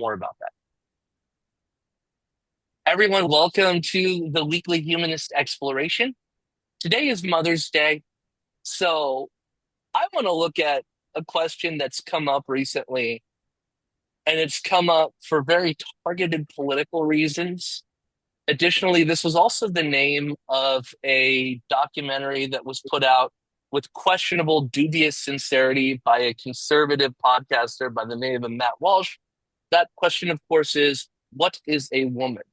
more about that. Everyone, welcome to the weekly Humanist exploration. Today is Mother's Day, so I want to look at a question that's come up recently, and it's come up for very targeted political reasons. Additionally, this was also the name of a documentary that was put out with questionable, dubious sincerity by a conservative podcaster by the name of Matt Walsh. That question, of course, is what is a woman?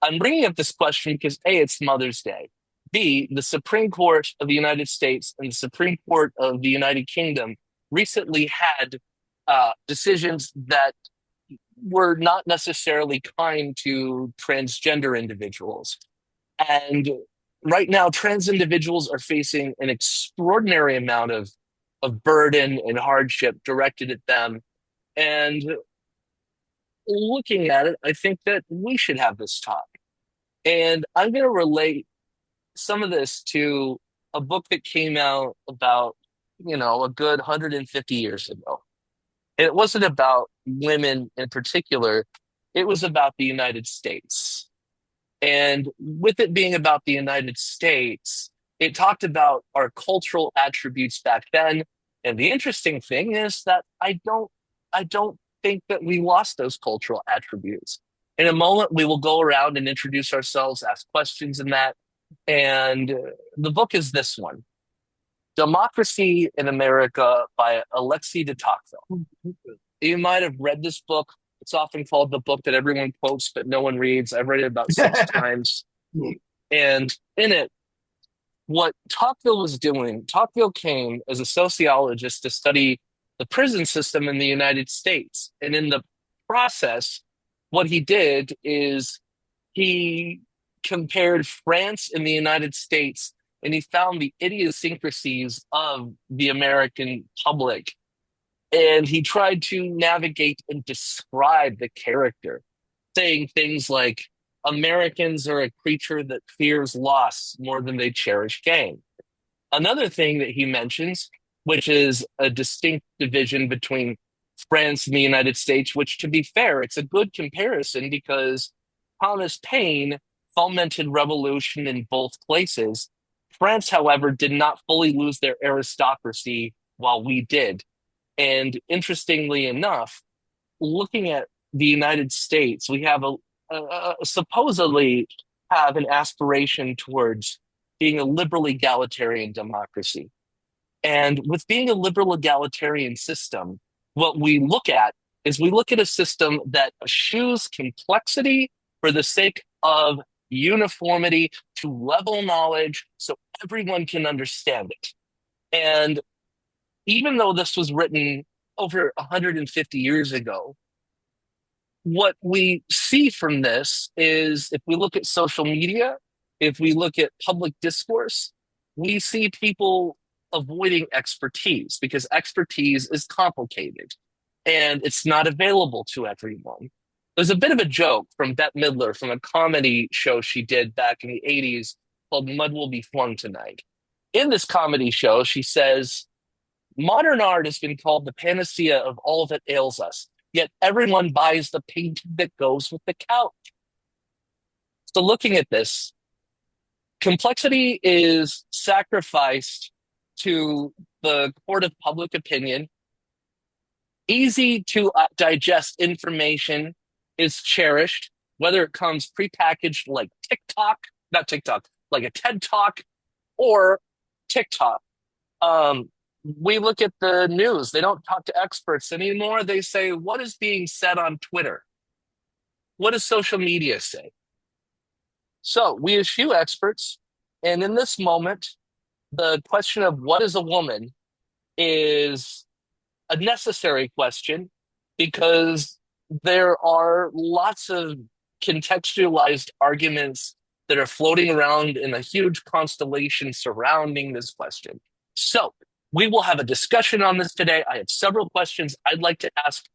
I'm bringing up this question because A, it's Mother's Day. B, the Supreme Court of the United States and the Supreme Court of the United Kingdom recently had decisions that were not necessarily kind to transgender individuals. And right now, trans individuals are facing an extraordinary amount of burden and hardship directed at them. And looking at it, I think that we should have this talk. And I'm going to relate some of this to a book that came out about, a good 150 years ago. And it wasn't about women in particular, it was about the United States. And with it being about the United States, it talked about our cultural attributes back then. And the interesting thing is that I don't think that we lost those cultural attributes. In a moment, we will go around and introduce ourselves, ask questions in that. And the book is this one, Democracy in America by Alexis de Tocqueville. You might have read this book. It's often called the book that everyone quotes, but no one reads. I've read it about six times. And in it, what Tocqueville was doing, Tocqueville came as a sociologist to study the prison system in the United States. And in the process, what he did is he compared France and the United States, and he found the idiosyncrasies of the American public. And he tried to navigate and describe the character, saying things like Americans are a creature that fears loss more than they cherish gain. Another thing that he mentions, which is a distinct division between France and the United States, which, to be fair, it's a good comparison because Thomas Paine fomented revolution in both places. France, however, did not fully lose their aristocracy while we did. And interestingly enough, looking at the United States, we have supposedly have an aspiration towards being a liberal egalitarian democracy. And with being a liberal egalitarian system, what we look at is we look at a system that eschews complexity for the sake of uniformity to level knowledge so everyone can understand it. And even though this was written over 150 years ago, what we see from this is if we look at social media, if we look at public discourse, we see people avoiding expertise because expertise is complicated and it's not available to everyone. There's a bit of a joke from Bette Midler from a comedy show she did back in the 80s called Mud Will Be Flung Tonight. In this comedy show, she says, modern art has been called the panacea of all that ails us, yet everyone buys the painting that goes with the couch. So looking at this, complexity is sacrificed to the court of public opinion. Easy to digest information is cherished, whether it comes prepackaged like TikTok, not TikTok, like a TED Talk or TikTok. We look at the news. They don't talk to experts anymore. They say, what is being said on Twitter? What does social media say? So we eschew experts. And in this moment, the question of what is a woman is a necessary question because there are lots of contextualized arguments that are floating around in a huge constellation surrounding this question. So we will have a discussion on this today. I have several questions I'd like to ask.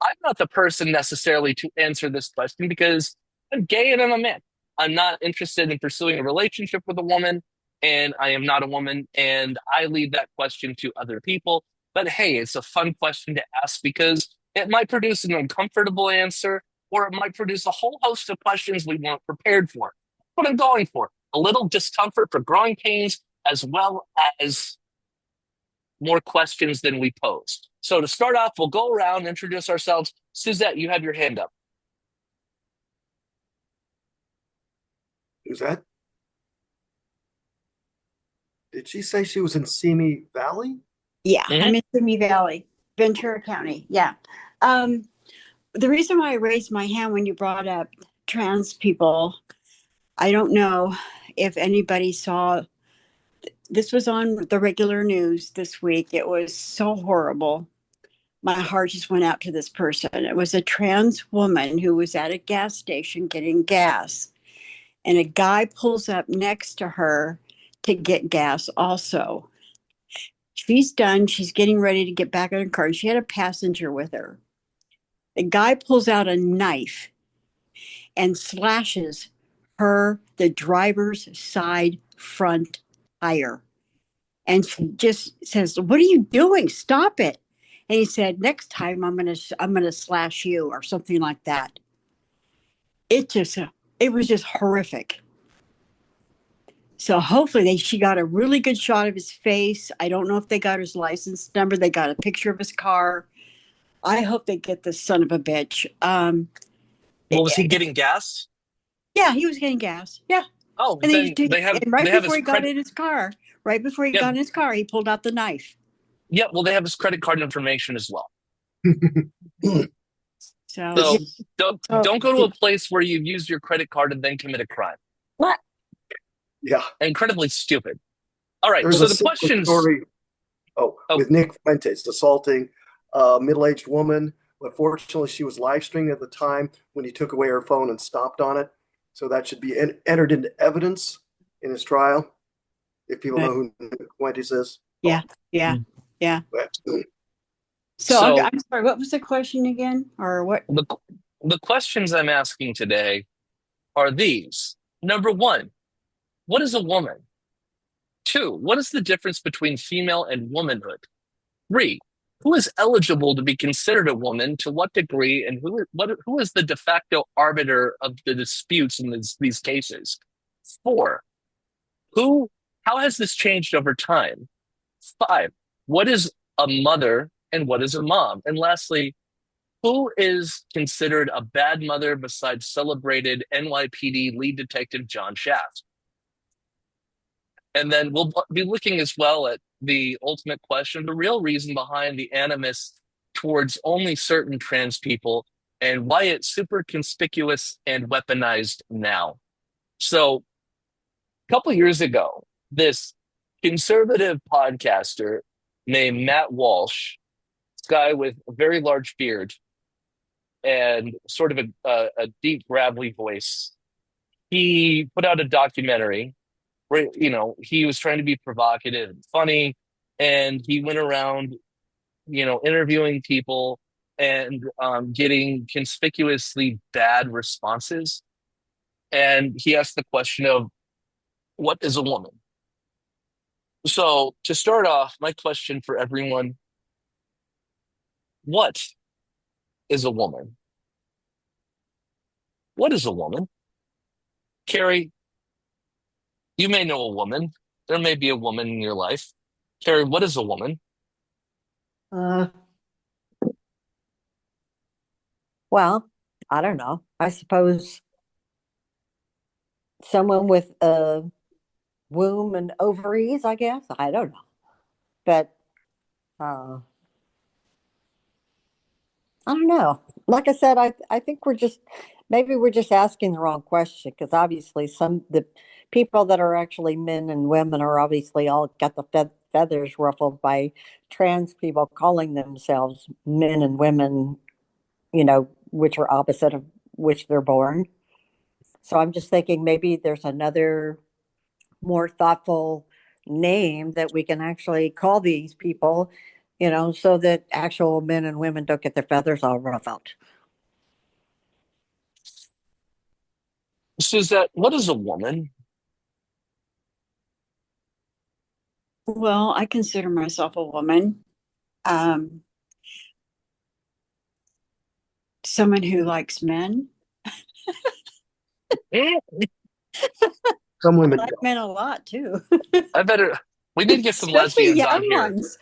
I'm not the person necessarily to answer this question because I'm gay and I'm a man. I'm not interested in pursuing a relationship with a woman, and I am not a woman, and I leave that question to other people. But hey, it's a fun question to ask because It might produce an uncomfortable answer, or it might produce a whole host of questions we weren't prepared for. What I'm going for, a little discomfort for growing pains, as well as more questions than we posed. So to start off, we'll go around, introduce ourselves. Suzette, you have your hand up. Who's that? Did she say she was in Simi Valley? Yeah, Mm-hmm. I'm in Simi Valley, Ventura County. Yeah. Um, the reason why I raised my hand when you brought up trans people, I don't know if anybody saw this was on the regular news this week. It was so horrible. My heart just went out to this person. It was a trans woman who was at a gas station getting gas, and a guy pulls up next to her to get gas also. She's done. She's getting ready to get back in her car. She had a passenger with her. The guy pulls out a knife and slashes the driver's side front tire. And she just says, "What are you doing? Stop it." And he said, "Next time I'm gonna slash you," or something like that. It just it was just horrific. So hopefully she got a really good shot of his face. I don't know if they got his license number. They got a picture of his car. I hope they get this son of a bitch. Well, was he getting gas? Yeah, he was getting gas. Yeah. Oh, And then and right they have before his he got credit. in his car, right before he Yeah, got in his car, he pulled out the knife. yeah. Well, they have his credit card information as well. So yeah. So don't go to a place where you've used your credit card and then commit a crime. What? Yeah. Incredibly stupid. All right. There's a So the similar questions. story. Oh, Oh, with Nick Fuentes assaulting a middle-aged woman, but fortunately she was live streaming at the time when he took away her phone and stopped on it. So that should be entered into evidence in his trial. If people know who Nick Fuentes is. Yeah, yeah, mm. yeah. But, So So I'm sorry. What was the question again, or what? the questions I'm asking today are these. Number one, what is a woman? Two, what is the difference between female and womanhood? Three, who is eligible to be considered a woman? To what degree? And who is the de facto arbiter of the disputes in these cases? Four, who? How has this changed over time? Five, what is a mother and what is a mom? And lastly, who is considered a bad mother besides celebrated NYPD lead detective John Shaft? And then we'll be looking as well at the ultimate question, the real reason behind the animus towards only certain trans people and why it's super conspicuous and weaponized now. So, a couple years ago, this conservative podcaster named Matt Walsh, this guy with a very large beard and sort of a deep, gravelly voice, he put out a documentary where, he was trying to be provocative and funny, and he went around, interviewing people and getting conspicuously bad responses. And he asked the question of, what is a woman? So to start off, my question for everyone, what is a woman? What is a woman? Carrie, you may know a woman. There may be a woman in your life. Carrie, what is a woman? Uh, well, I don't know. I suppose someone with a womb and ovaries, I guess. I don't know. But uh, I don't know. Like I said, I think maybe we're just asking the wrong question because obviously the people that are actually men and women are obviously all got the feathers ruffled by trans people calling themselves men and women, which are opposite of which they're born. So I'm just thinking maybe there's another more thoughtful name that we can actually call these people, so that actual men and women don't get their feathers all ruffled. Suzette, what is a woman? Well, I consider myself a woman. Um, Someone who likes men. Eh, Some I women like don't. men a lot too, I better. We need to get some especially lesbians on young here. ones.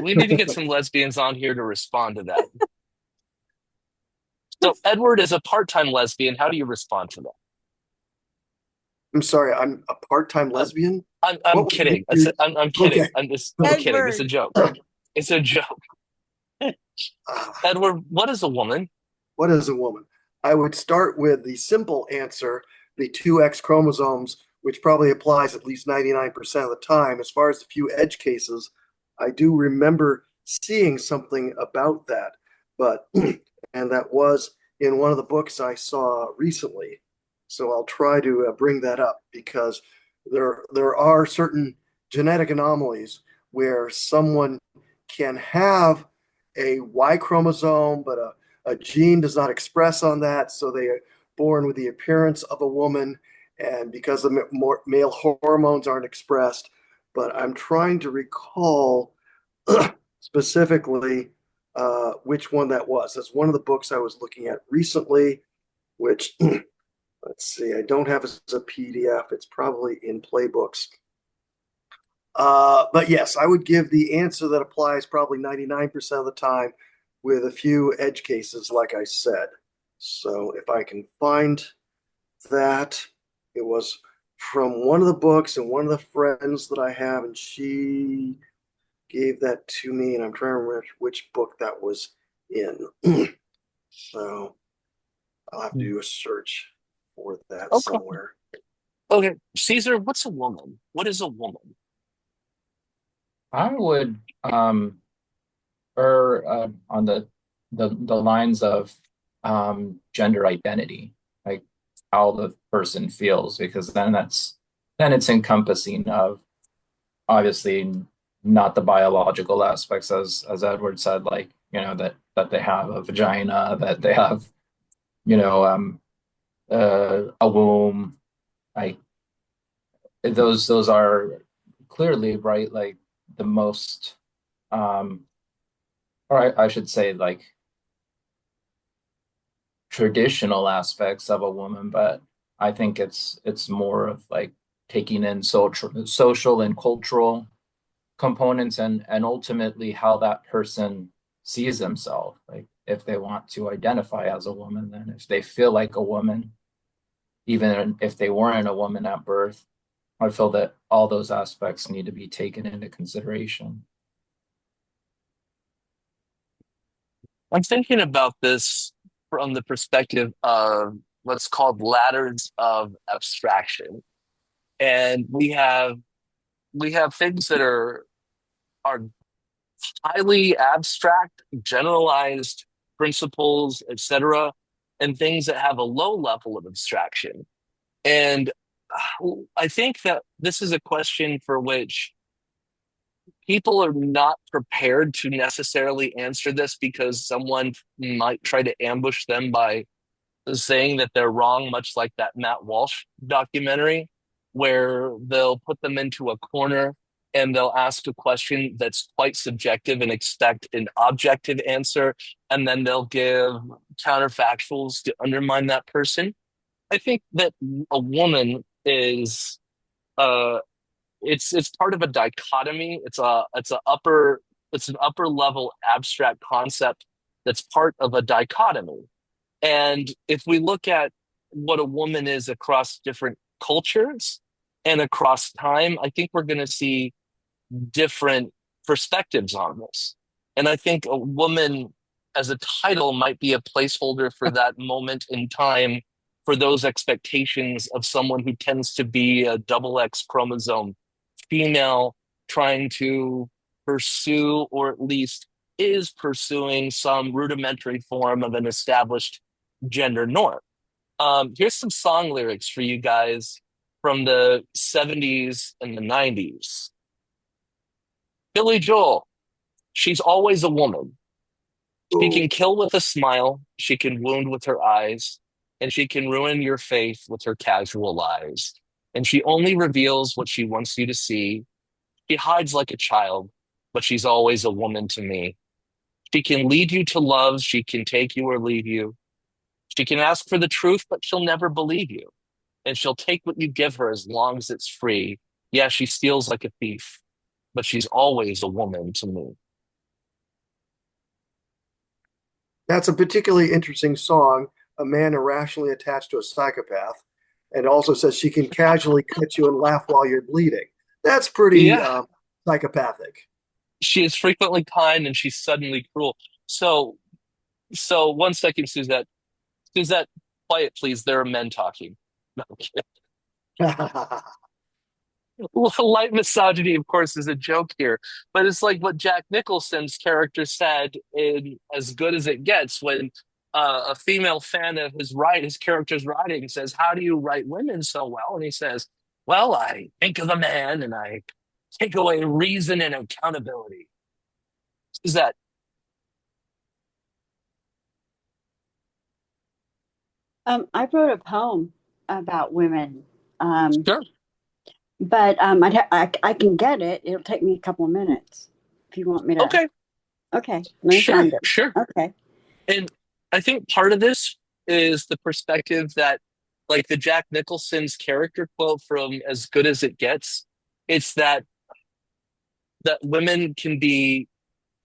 We need to get some lesbians on here to respond to that. So Edward is a part-time lesbian. How do you respond to that? I'm sorry, I'm a part-time I'm, lesbian. I'm What would kidding. you? I'm Okay. kidding. I'm kidding. It's a Edward. joke. It's a joke. Uh, Edward, what is a woman? what is a woman? I would start with the simple answer, the two X chromosomes, which probably applies at least 99% of the time. As far as the few edge cases, I do remember seeing something about that, but and that was in one of the books I saw recently. So I'll try to bring that up because there are certain genetic anomalies where someone can have a Y chromosome, but a gene does not express on that, so they are born with the appearance of a woman, and because the male hormones aren't expressed. But I'm trying to recall specifically which one that was. That's one of the books I was looking at recently, which let's see, I don't have as a PDF. It's probably in playbooks. But yes, I would give the answer that applies probably 99% of the time with a few edge cases, like I said. So if I can find that, it was from one of the books and one of the friends that I have, and she gave that to me, and I'm trying to remember which book that was in. So I'll have to do a search for that Okay. somewhere. Okay. Caesar, what's a woman? What is a woman? I would err on the lines of gender identity, like how the person feels, because then it's encompassing of obviously not the biological aspects as Edward said, like that they have a vagina, that they have a womb, like those are clearly right, like the most um or I should say like traditional aspects of a woman, but I think it's more of like taking in social and cultural components and ultimately how that person sees themselves. Like if they want to identify as a woman, then if they feel like a woman, even if they weren't a woman at birth, I feel that all those aspects need to be taken into consideration. I'm thinking about this from the perspective of what's called ladders of abstraction. And we have things that are highly abstract, generalized principles, etc., and things that have a low level of abstraction. And I think that this is a question for which people are not prepared to necessarily answer this because someone might try to ambush them by saying that they're wrong, much like that Matt Walsh documentary, where they'll put them into a corner and they'll ask a question that's quite subjective and expect an objective answer, and then they'll give counterfactuals to undermine that person. I think that a woman is uh it's part of a dichotomy. It's an upper level abstract concept that's part of a dichotomy. And if we look at what a woman is across different cultures and across time, I think we're going to see different perspectives on this. And I think a woman as a title might be a placeholder for that moment in time for those expectations of someone who tends to be a double X chromosome female trying to pursue, or at least is pursuing, some rudimentary form of an established gender norm. Here's some song lyrics for you guys from the 70s and the 90s. Billy Joel, she's always a woman. She Oh, can kill with a smile, she can wound with her eyes, and she can ruin your faith with her casual lies. And she only reveals what she wants you to see. She hides like a child, but she's always a woman to me. She can lead you to love. She can take you or leave you. She can ask for the truth, but she'll never believe you. And she'll take what you give her as long as it's free. Yeah, she steals like a thief, but she's always a woman to me. That's a particularly interesting song, A Man Irrationally Attached to a Psychopath. And it also says she can casually cut you and laugh while you're bleeding. That's pretty Yeah, psychopathic. she is frequently kind and she's suddenly cruel. So, so 1 second, Suzette. Suzette, quiet, please. There are men talking. No, I'm kidding. Light misogyny, of course, is a joke here, but it's like what Jack Nicholson's character said in As Good as It Gets when a female fan of his character's writing says, "How do you write women so well?" And he says, "Well, I think of the man and I take away reason and accountability." Is that I wrote a poem about women, sure? but I can get it. It'll take me a couple of minutes if you want me to. Okay, Okay, let me sure, find it. sure. Okay. And I think part of this is the perspective that, like the Jack Nicholson's character quote from As Good as It Gets, it's that women can be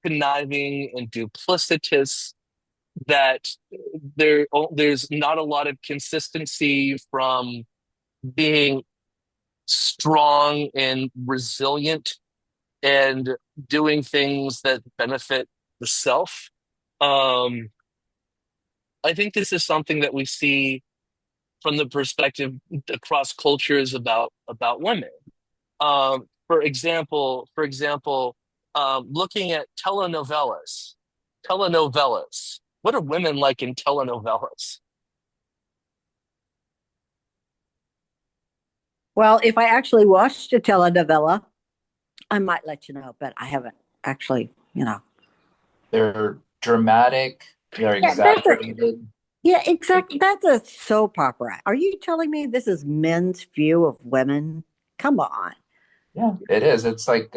conniving and duplicitous, that there's not a lot of consistency from being strong and resilient and doing things that benefit the self. Um, I think this is something that we see from the perspective across cultures about women. For example, looking at telenovelas. What are women like in telenovelas? Well, if I actually watched a telenovela, I might let you know, but I haven't actually, They're dramatic, they're Yeah, that's a exaggerated. yeah, exactly. That's a soap opera. Are you telling me this is men's view of women? Come on. Yeah, it is. It's like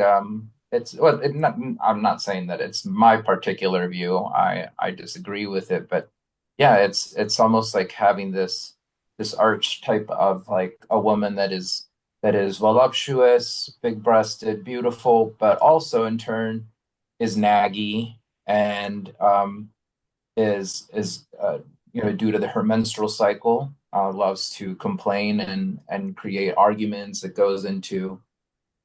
it's well, I'm not saying that it's my particular view. I disagree with it, but yeah, it's almost like having this archetype of like a woman that is voluptuous, big-breasted, beautiful, but also in turn is naggy and is due to her menstrual cycle, loves to complain and create arguments. That goes into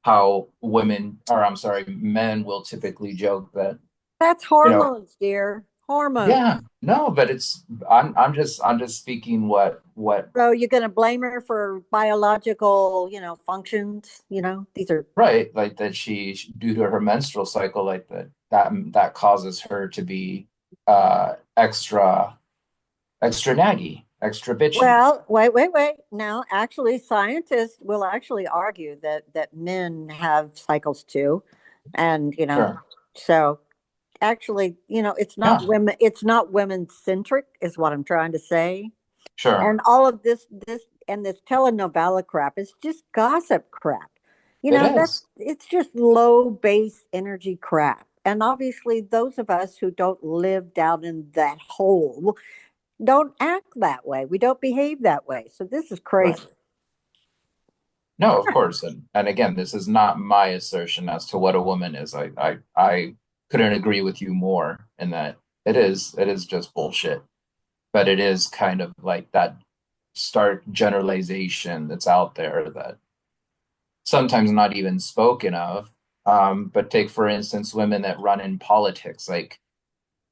how women, or I'm sorry, men will typically joke that, That's you know, hormones, dear. Hormones. yeah, no, but I'm just speaking what So you're going to blame her for biological, functions, these are right, like that due to her menstrual cycle, like that causes her to be extra naggy, extra bitchy. Well, wait. Now, actually, scientists will actually argue that men have cycles too, and Sure. so actually, Yeah, it's not women centric, is what I'm trying to say. sure. And all of this telenovela crap is just gossip crap. It That's is. it's just low base energy crap. And obviously, those of us who don't live down in that hole don't act that way. We don't behave that way. So this is Right. crazy. No, of course. And again, this is not my assertion as to what a woman is. I couldn't agree with you more in that it is just bullshit. But it is kind of like that stark generalization that's out there that sometimes not even spoken of. But take, for instance, women that run in politics, like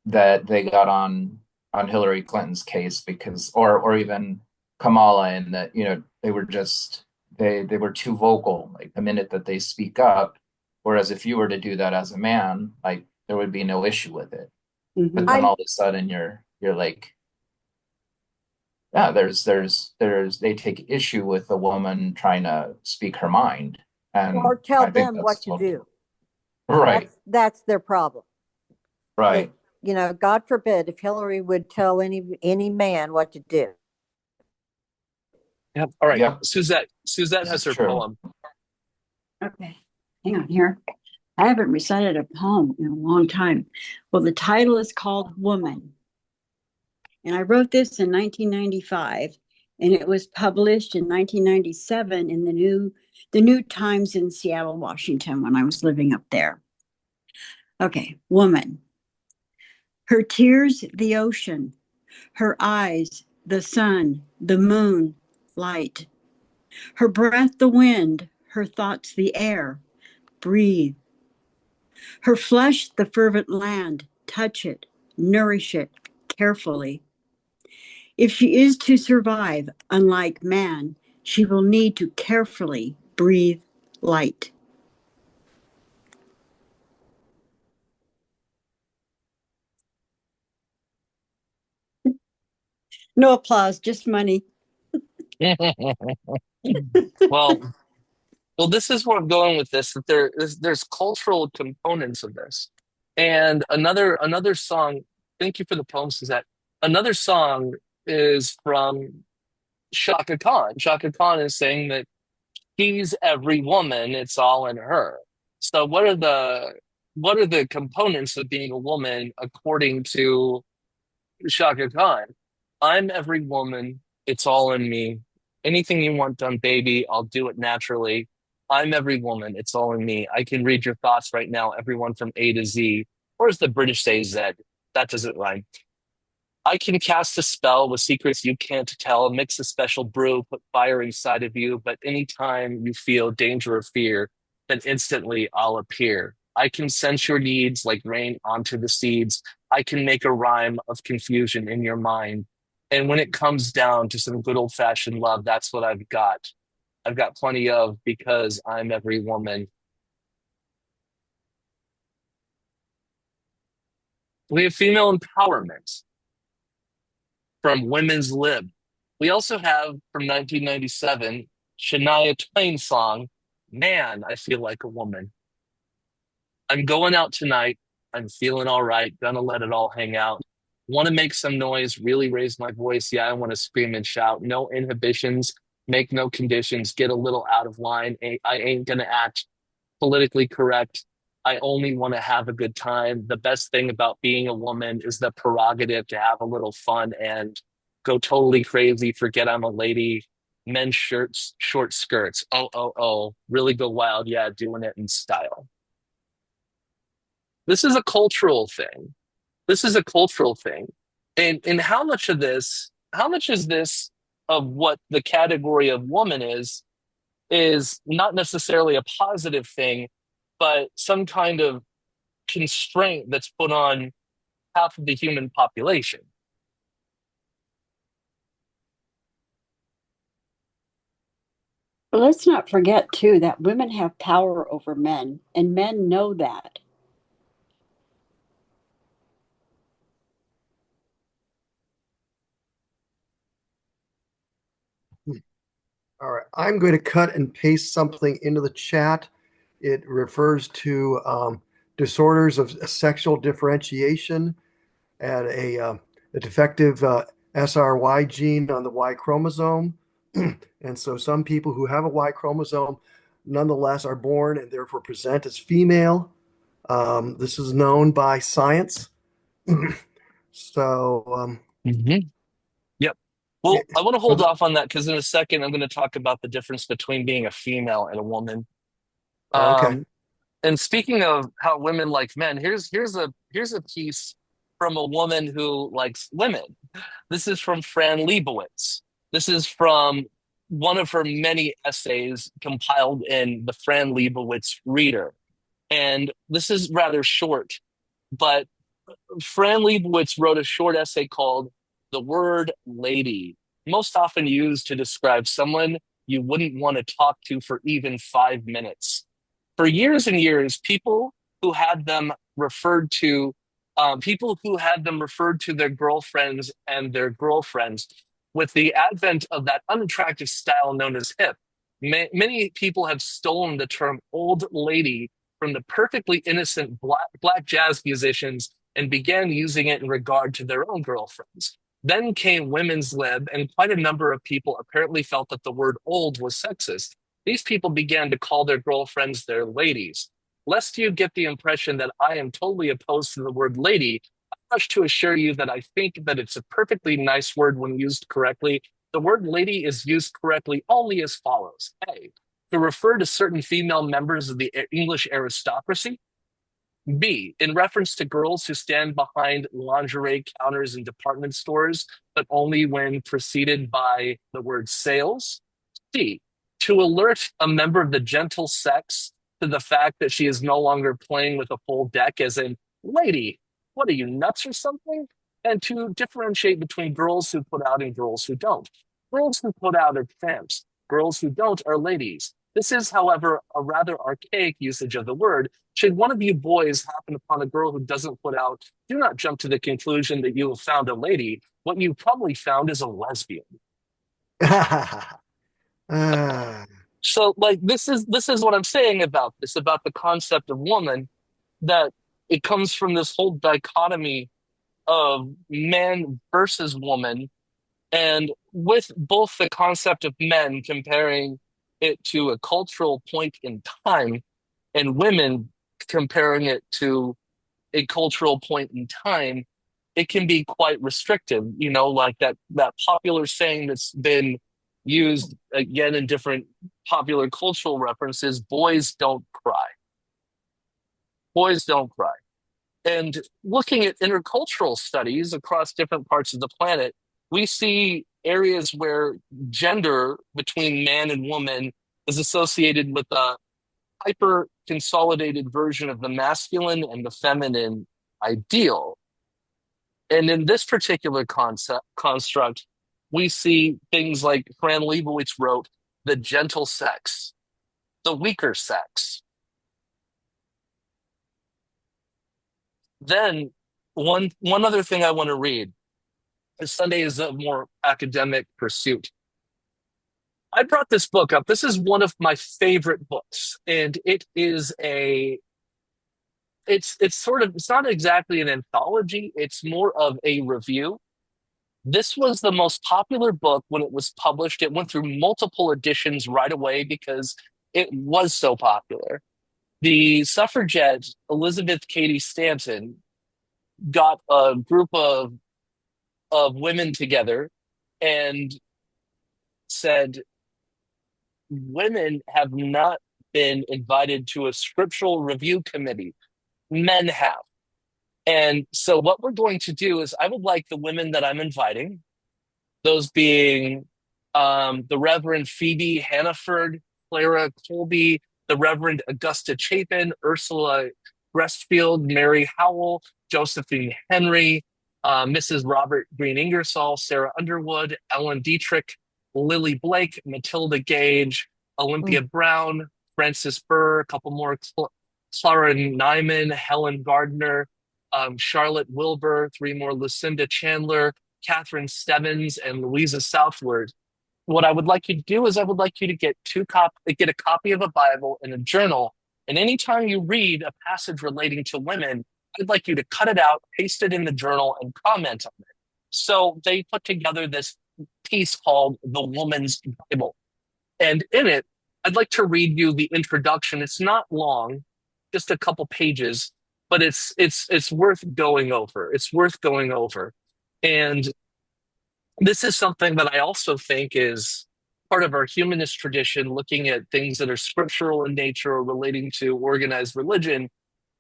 that they got on Hillary Clinton's case because, or even Kamala, and that they were just they were too vocal. Like the minute that they speak up, whereas if you were to do that as a man, like there would be no issue with it. But then I all of a sudden you're like, yeah, there's they take issue with a woman trying to speak her mind, or and tell I think them that's what to totally do. right, That's their problem. If right. God forbid, if Hillary would tell any man what to do. Yeah. All right, Yep, Suzette. Suzette this has is her true. poem. Okay. Hang on here. I haven't recited a poem in a long time. Well, the title is called Woman. And I wrote this in 1995, and it was published in 1997 in the New Times in Seattle, Washington, when I was living up there. Okay, woman. Her tears, the ocean, her eyes, the sun, the moon, light. Her breath, the wind, her thoughts, the air. Breathe. Her flesh, the fervent land. Touch it, nourish it carefully. If she is to survive, unlike man, she will need to carefully breathe light. No applause, just money. Well, this is where I'm going with this. That there's cultural components of this, and another song. Thank you for the poem, Suzette. Another song is from Shaka Khan. Shaka Khan is saying that she's every woman; it's all in her. So, what are the components of being a woman according to Shaka Khan? I'm every woman. It's all in me. Anything you want done, baby, I'll do it naturally. I'm every woman. It's all in me. I can read your thoughts right now, everyone from A to Z. Or as the British say, Z. That doesn't rhyme. I can cast a spell with secrets you can't tell, mix a special brew, put fire inside of you, but anytime you feel danger or fear, then instantly I'll appear. I can sense your needs like rain onto the seeds. I can make a rhyme of confusion in your mind. And when it comes down to some good old fashioned love, that's what I've got. I've got plenty of because I'm every woman. We have female empowerment from Women's Lib. We also have from 1997 Shania Twain's song, Man, I Feel Like a Woman. I'm going out tonight. I'm feeling all right. Gonna let it all hang out. Want to make some noise, really raise my voice. Yeah, I want to scream and shout. No inhibitions, make no conditions, get a little out of line. I ain't gonna act politically correct. I only want to have a good time. The best thing about being a woman is the prerogative to have a little fun and go totally crazy. Forget I'm a lady. Men's shirts, short skirts. Oh, oh, oh. Really go wild. Yeah, doing it in style. This is a cultural thing. This is a cultural thing. And how much is this of what the category of woman is not necessarily a positive thing, but some kind of constraint that's put on half of the human population. But let's not forget, too, that women have power over men, and men know that. All right, I'm going to cut and paste something into the chat. It refers to disorders of sexual differentiation and a defective SRY gene on the Y chromosome. And so some people who have a Y chromosome nonetheless are born and therefore present as female. This is known by science. So, Mm-hmm. Yep. yeah, Well, I want to hold off on that because in a second I'm going to talk about the difference between being a female and a woman. okay. Um, and speaking of how women like men, here's a piece from a woman who likes women. This is from Fran Lebowitz. This is from one of her many essays compiled in the Fran Lebowitz Reader. And this is rather short, but Fran Lebowitz wrote a short essay called The Word Lady, most often used to describe someone you wouldn't want to talk to for even 5 minutes. For years and years, people who had them referred to their girlfriends and their girlfriends. With the advent of that unattractive style known as hip, many people have stolen the term old lady from the perfectly innocent black jazz musicians and began using it in regard to their own girlfriends. Then came women's lib, and quite a number of people apparently felt that the word old was sexist. These people began to call their girlfriends their ladies. Lest you get the impression that I am totally opposed to the word lady, I wish to assure you that I think that it's a perfectly nice word when used correctly. The word lady is used correctly only as follows. A, to refer to certain female members of the English aristocracy. B, in reference to girls who stand behind lingerie counters in department stores, but only when preceded by the word sales. C, to alert a member of the gentle sex to the fact that she is no longer playing with a full deck, as in, lady, what are you, nuts or something? And to differentiate between girls who put out and girls who don't. Girls who put out are tramps. Girls who don't are ladies. This is, however, a rather archaic usage of the word. Should one of you boys happen upon a girl who doesn't put out, do not jump to the conclusion that you have found a lady. What you probably found is a lesbian. Ah. So, like, this is what I'm saying about this, about the concept of woman, that it comes from this whole dichotomy of man versus woman, and with both the concept of men comparing it to a cultural point in time, and women comparing it to a cultural point in time, it can be quite restrictive. You know, like that popular saying that's been used again in different popular cultural references: "Boys don't cry." Boys don't cry. And looking at intercultural studies across different parts of the planet, we see areas where gender between man and woman is associated with a hyper consolidated version of the masculine and the feminine ideal. And in this particular construct, we see things like Fran Lebowitz wrote, the gentle sex, the weaker sex. Then one other thing I want to read, because Sunday is a more academic pursuit. I brought this book up. This is one of my favorite books, and it's not exactly an anthology, it's more of a review. This was the most popular book when it was published. It went through multiple editions right away because it was so popular. The suffragette Elizabeth Cady Stanton got a group of women together and said, women have not been invited to a scriptural review committee. Men have. And so what we're going to do is I would like the women that I'm inviting, those being the Reverend Phoebe Hannaford, Clara Colby, the Reverend Augusta Chapin, Ursula Grestfield, Mary Howell, Josephine Henry, Mrs. Robert Green Ingersoll, Sarah Underwood, Ellen Dietrich, Lily Blake, Matilda Gage, Olympia Brown, Frances Burr, a couple more, Clara Nyman, Helen Gardner, Charlotte Wilbur, three more, Lucinda Chandler, Catherine Stebbins, and Louisa Southward. What I would like you to do is I would like you to get a copy of a Bible and a journal, and anytime you read a passage relating to women, I'd like you to cut it out, paste it in the journal, and comment on it. So they put together this piece called The Woman's Bible. And in it, I'd like to read you the introduction. It's not long, just a couple pages, but it's worth going over. It's worth going over. And this is something that I also think is part of our humanist tradition, looking at things that are scriptural in nature or relating to organized religion,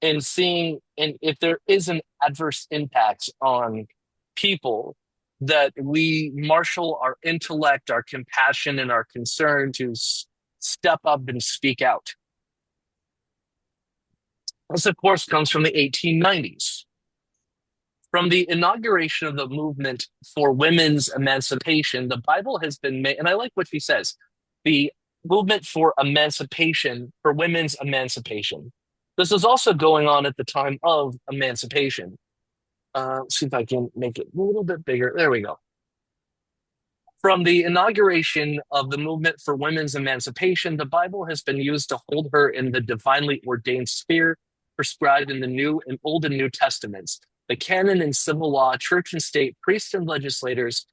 and seeing and if there is an adverse impact on people, that we marshal our intellect, our compassion, and our concern to step up and speak out. This, of course, comes from the 1890s. From the inauguration of the movement for women's emancipation, the Bible has been made, and I like what she says, the movement for emancipation, for women's emancipation. This is also going on at the time of emancipation. See if I can make it a little bit bigger. There we go. From the inauguration of the movement for women's emancipation, the Bible has been used to hold her in the divinely ordained sphere prescribed in the New and Old and New Testaments. The canon and civil law, church and state, priests and legislators,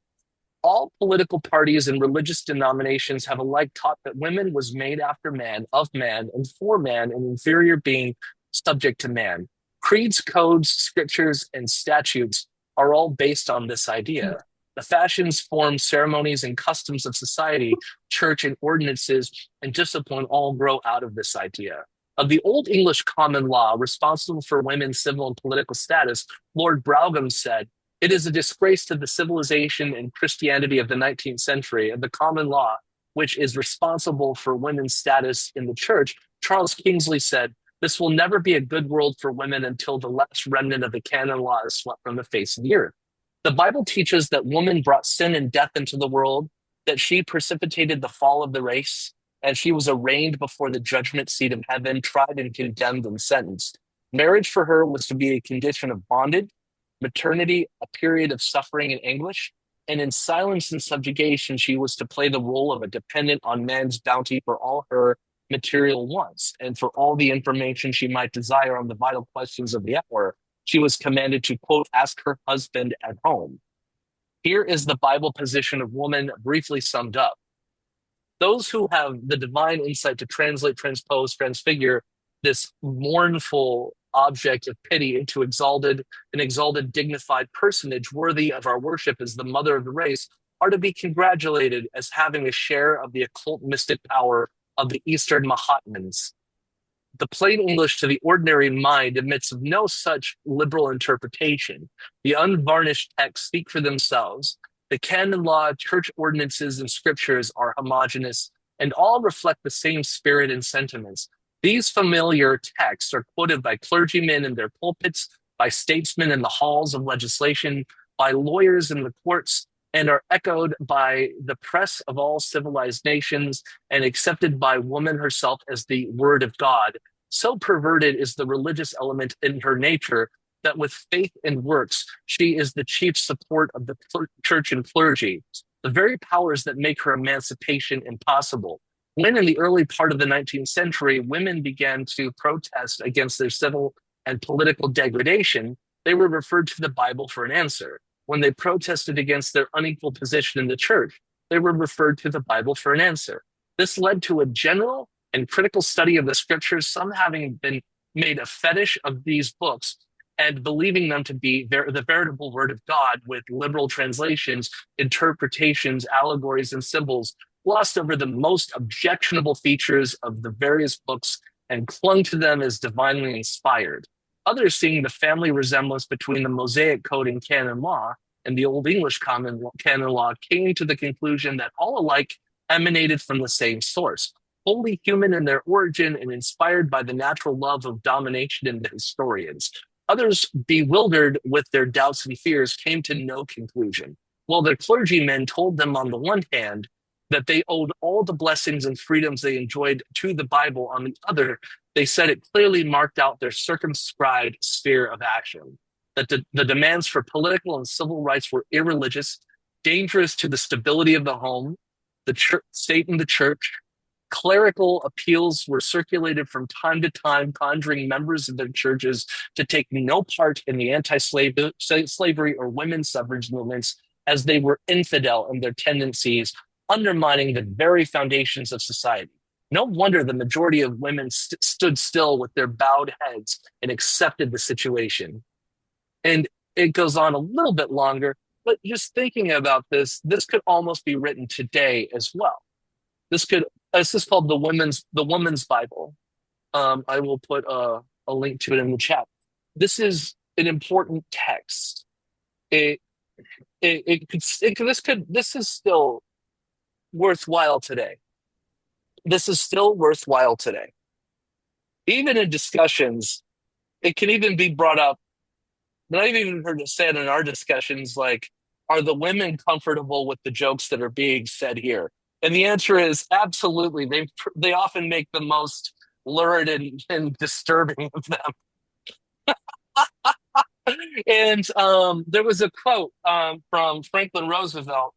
All political parties and religious denominations have alike taught that woman was made after man, of man, and for man, an inferior being subject to man. Creeds, codes, scriptures, and statutes are all based on this idea. The fashions, forms, ceremonies, and customs of society, church, and ordinances and discipline all grow out of this idea. Of the Old English common law responsible for women's civil and political status, Lord Brougham said, "It is a disgrace to the civilization and Christianity of the 19th century and the common law, which is responsible for women's status in the church." Charles Kingsley said, "This will never be a good world for women until the last remnant of the canon law is swept from the face of the earth." The Bible teaches that woman brought sin and death into the world, that she precipitated the fall of the race, and she was arraigned before the judgment seat of heaven, tried and condemned and sentenced. Marriage for her was to be a condition of bondage, maternity, a period of suffering and anguish, and in silence and subjugation, she was to play the role of a dependent on man's bounty for all her material wants, and for all the information she might desire on the vital questions of the hour, she was commanded to, quote, ask her husband at home. Here is the Bible position of woman briefly summed up. Those who have the divine insight to translate, transpose, transfigure this mournful object of pity into an exalted, dignified personage worthy of our worship as the mother of the race are to be congratulated as having a share of the occult mystic power of the Eastern Mahatmans. The plain English to the ordinary mind admits of no such liberal interpretation. The unvarnished texts speak for themselves. The canon law, church ordinances, and scriptures are homogeneous and all reflect the same spirit and sentiments. These familiar texts are quoted by clergymen in their pulpits, by statesmen in the halls of legislation, by lawyers in the courts, and are echoed by the press of all civilized nations and accepted by woman herself as the word of God. So perverted is the religious element in her nature that with faith and works, she is the chief support of the church and clergy, the very powers that make her emancipation impossible. When in the early part of the 19th century, women began to protest against their civil and political degradation, they were referred to the Bible for an answer. When they protested against their unequal position in the church, they were referred to the Bible for an answer. This led to a general and critical study of the scriptures, some having been made a fetish of these books and believing them to be the veritable word of God, with liberal translations, interpretations, allegories, and symbols glossed over the most objectionable features of the various books and clung to them as divinely inspired. Others, seeing the family resemblance between the Mosaic Code and canon law and the Old English canon law, came to the conclusion that all alike emanated from the same source, wholly human in their origin and inspired by the natural love of domination in the historians. Others, bewildered with their doubts and fears, came to no conclusion, while their clergymen told them on the one hand that they owed all the blessings and freedoms they enjoyed to the Bible. On the other, they said it clearly marked out their circumscribed sphere of action, that the demands for political and civil rights were irreligious, dangerous to the stability of the home, the state and the church. Clerical appeals were circulated from time to time, conjuring members of their churches to take no part in the anti-slavery or women's suffrage movements, as they were infidel in their tendencies, undermining the very foundations of society. No wonder the majority of women stood still with their bowed heads and accepted the situation. And it goes on a little bit longer, but just thinking about this could almost be written today as well. This is called the Woman's Bible. I will put a link to it in the chat. This is an important text. This is still worthwhile today. This is still worthwhile today. Even in discussions, it can even be brought up. And I've even heard it said in our discussions, like, are the women comfortable with the jokes that are being said here? And the answer is absolutely. They often make the most lurid and disturbing of them. And there was a quote from Franklin Roosevelt.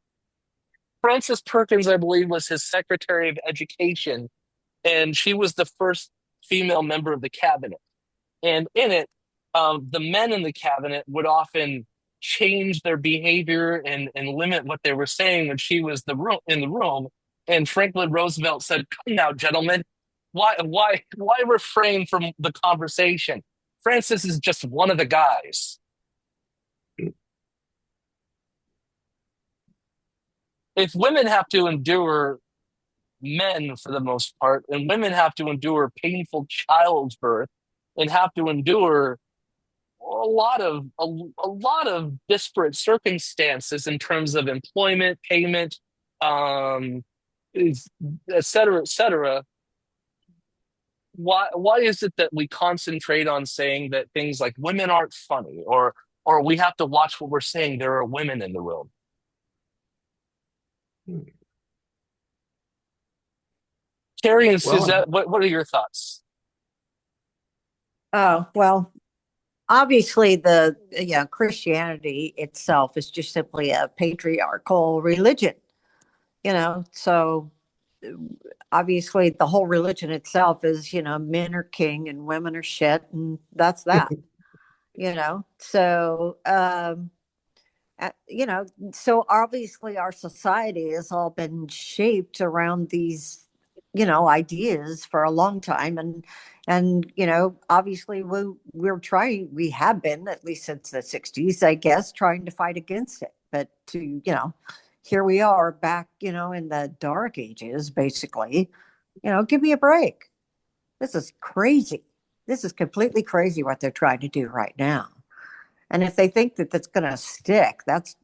Frances Perkins, I believe, was his Secretary of Education, and she was the first female member of the cabinet. And in it, the men in the cabinet would often change their behavior and limit what they were saying when she was in the room. And Franklin Roosevelt said, "Come now, gentlemen, why refrain from the conversation? Francis is just one of the guys." If women have to endure men for the most part, and women have to endure painful childbirth and have to endure a lot of disparate circumstances in terms of employment, payment, um, et cetera, et cetera. Why is it that we concentrate on saying that things like women aren't funny, or we have to watch what we're saying? There are women in the room. Carrie and Well, Suzette, what are your thoughts? Oh, well, obviously the Christianity itself is just simply a patriarchal religion, so obviously the whole religion itself is, men are king and women are shit, and that's that, so you know, so obviously our society has all been shaped around these, ideas for a long time. And, obviously we have been, at least since the 60s, I guess, trying to fight against it. But here we are back, in the dark ages, basically, give me a break. This is crazy. This is completely crazy what they're trying to do right now. And if they think that that's going to stick, that's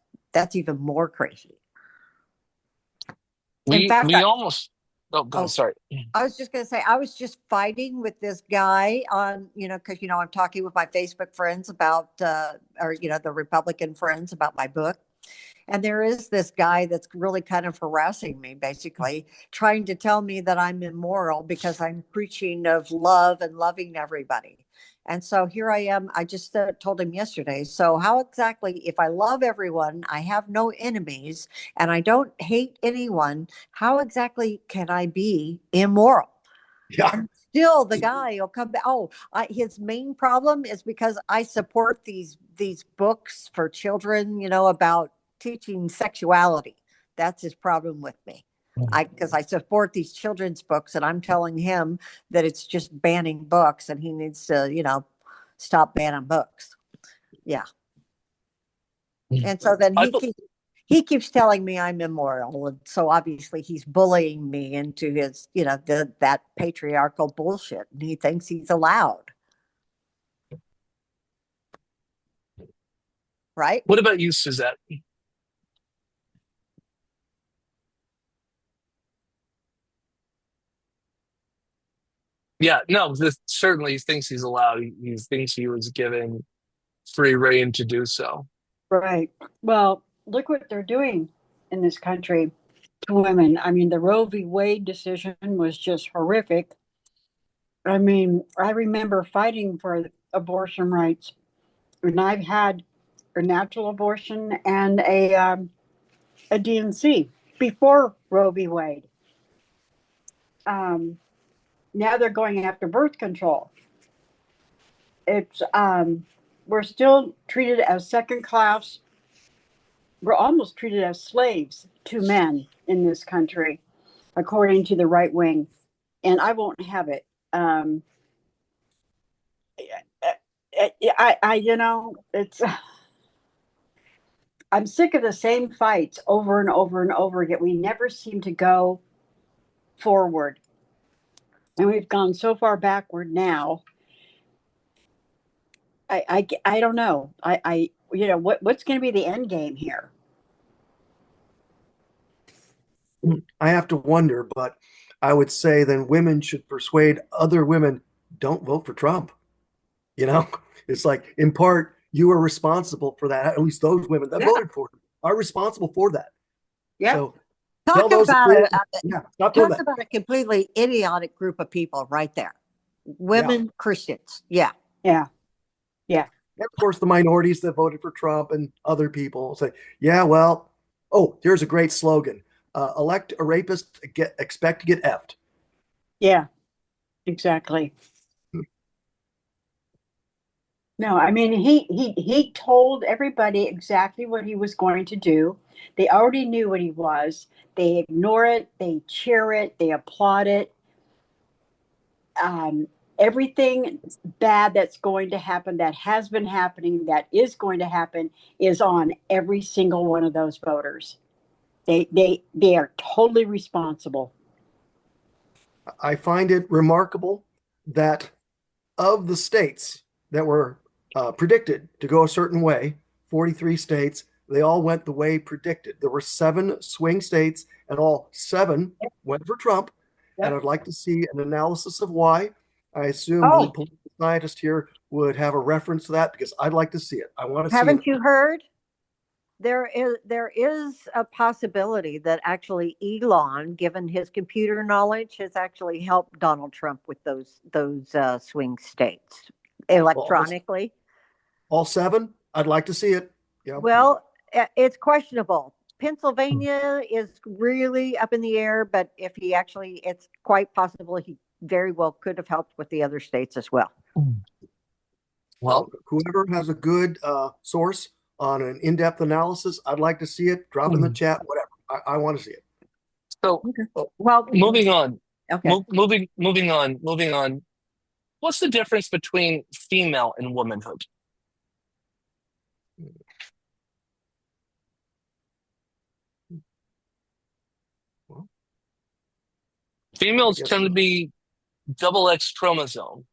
even more crazy. In fact, We almost. Oh, go. oh, Sorry. I was just going to say, I was just fighting with this guy on, because, I'm talking with my Facebook friends about, or, the Republican friends about my book. And there is this guy that's really kind of harassing me, basically, trying to tell me that I'm immoral because I'm preaching of love and loving everybody. And so here I am. I just told him yesterday. So, how exactly, if I love everyone, I have no enemies, and I don't hate anyone, how exactly can I be immoral? yeah. And still the guy will come back. Oh, his main problem is because I support these books for children, about teaching sexuality. That's his problem with me. Because I support these children's books, and I'm telling him that it's just banning books, and he needs to, stop banning books. Yeah. And so then I, he keeps telling me I'm immoral, and so obviously he's bullying me into his, that patriarchal bullshit, and he thinks he's allowed, right? what about you, Suzette? Yeah, no, this certainly thinks he's allowed. He thinks he was given free reign to do so. Right. Well, look what they're doing in this country to women. I mean, the Roe v. Wade decision was just horrific. I mean, I remember fighting for abortion rights, and I've had a natural abortion and a DNC before Roe v. Wade. Um, Now they're going after birth control. It's we're still treated as second class. We're almost treated as slaves to men in this country, according to the right wing, and I won't have it. It's I'm sick of the same fights over and over and over again. We never seem to go forward, and we've gone so far backward now. I don't know. What's going to be the end game here? I have to wonder, but I would say then women should persuade other women, don't vote for Trump. You know, it's like in part you are responsible for that. At least those women that Yeah. voted for him are responsible for that. Yeah. So tell Talk those about women, it. yeah, stop doing Talk that. about a completely idiotic group of people right there. Yeah. Women, Christians. Yeah. Yeah. Yeah. And of course, the minorities that voted for Trump and other people say, yeah, well, oh, here's a great slogan: elect a rapist, expect to get effed. Yeah. Exactly. No, I mean he told everybody exactly what he was going to do. They already knew what he was. They ignore it, they cheer it, they applaud it. Everything bad that's going to happen, that has been happening, that is going to happen, is on every single one of those voters. They are totally responsible. I find it remarkable that of the states that were predicted to go a certain way, 43 states, they all went the way predicted. There were 7 swing states, and all 7 went for Trump. And Yep. I'd like to see an analysis of why. I assume the Oh, political scientist here would have a reference to that because I'd like to see it. I want to see Haven't it. you heard? There is a possibility that actually Elon, given his computer knowledge, has actually helped Donald Trump with those swing states Well, all, electronically. all 7, I'd like to see it. Yeah. Well, it's questionable. Pennsylvania is really up in the air, but if he actually, it's quite possible he very well could have helped with the other states as well. Well, So whoever has a good source on an in-depth analysis, I'd like to see it. Drop it in the chat, whatever. I want to see it. so Well, moving on, okay. moving on. What's the difference between female and womanhood? Well, I Females guess, tend to be double X chromosome.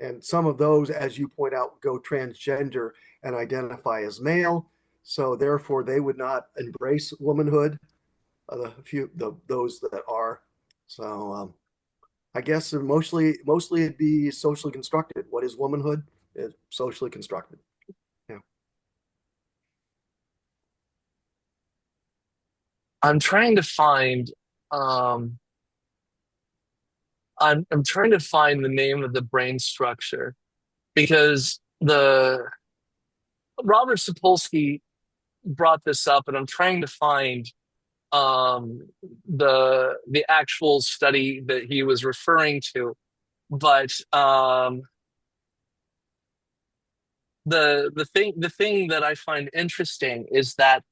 and some of those, as you point out, go transgender and identify as male. So therefore, they would not embrace womanhood. Those that are. So I guess mostly it'd be socially constructed. What is womanhood? It's socially constructed. Yeah. I'm trying to find um I'm trying to find the name of the brain structure because the Robert Sapolsky brought this up, and I'm trying to find the actual study that he was referring to. But the thing that I find interesting is that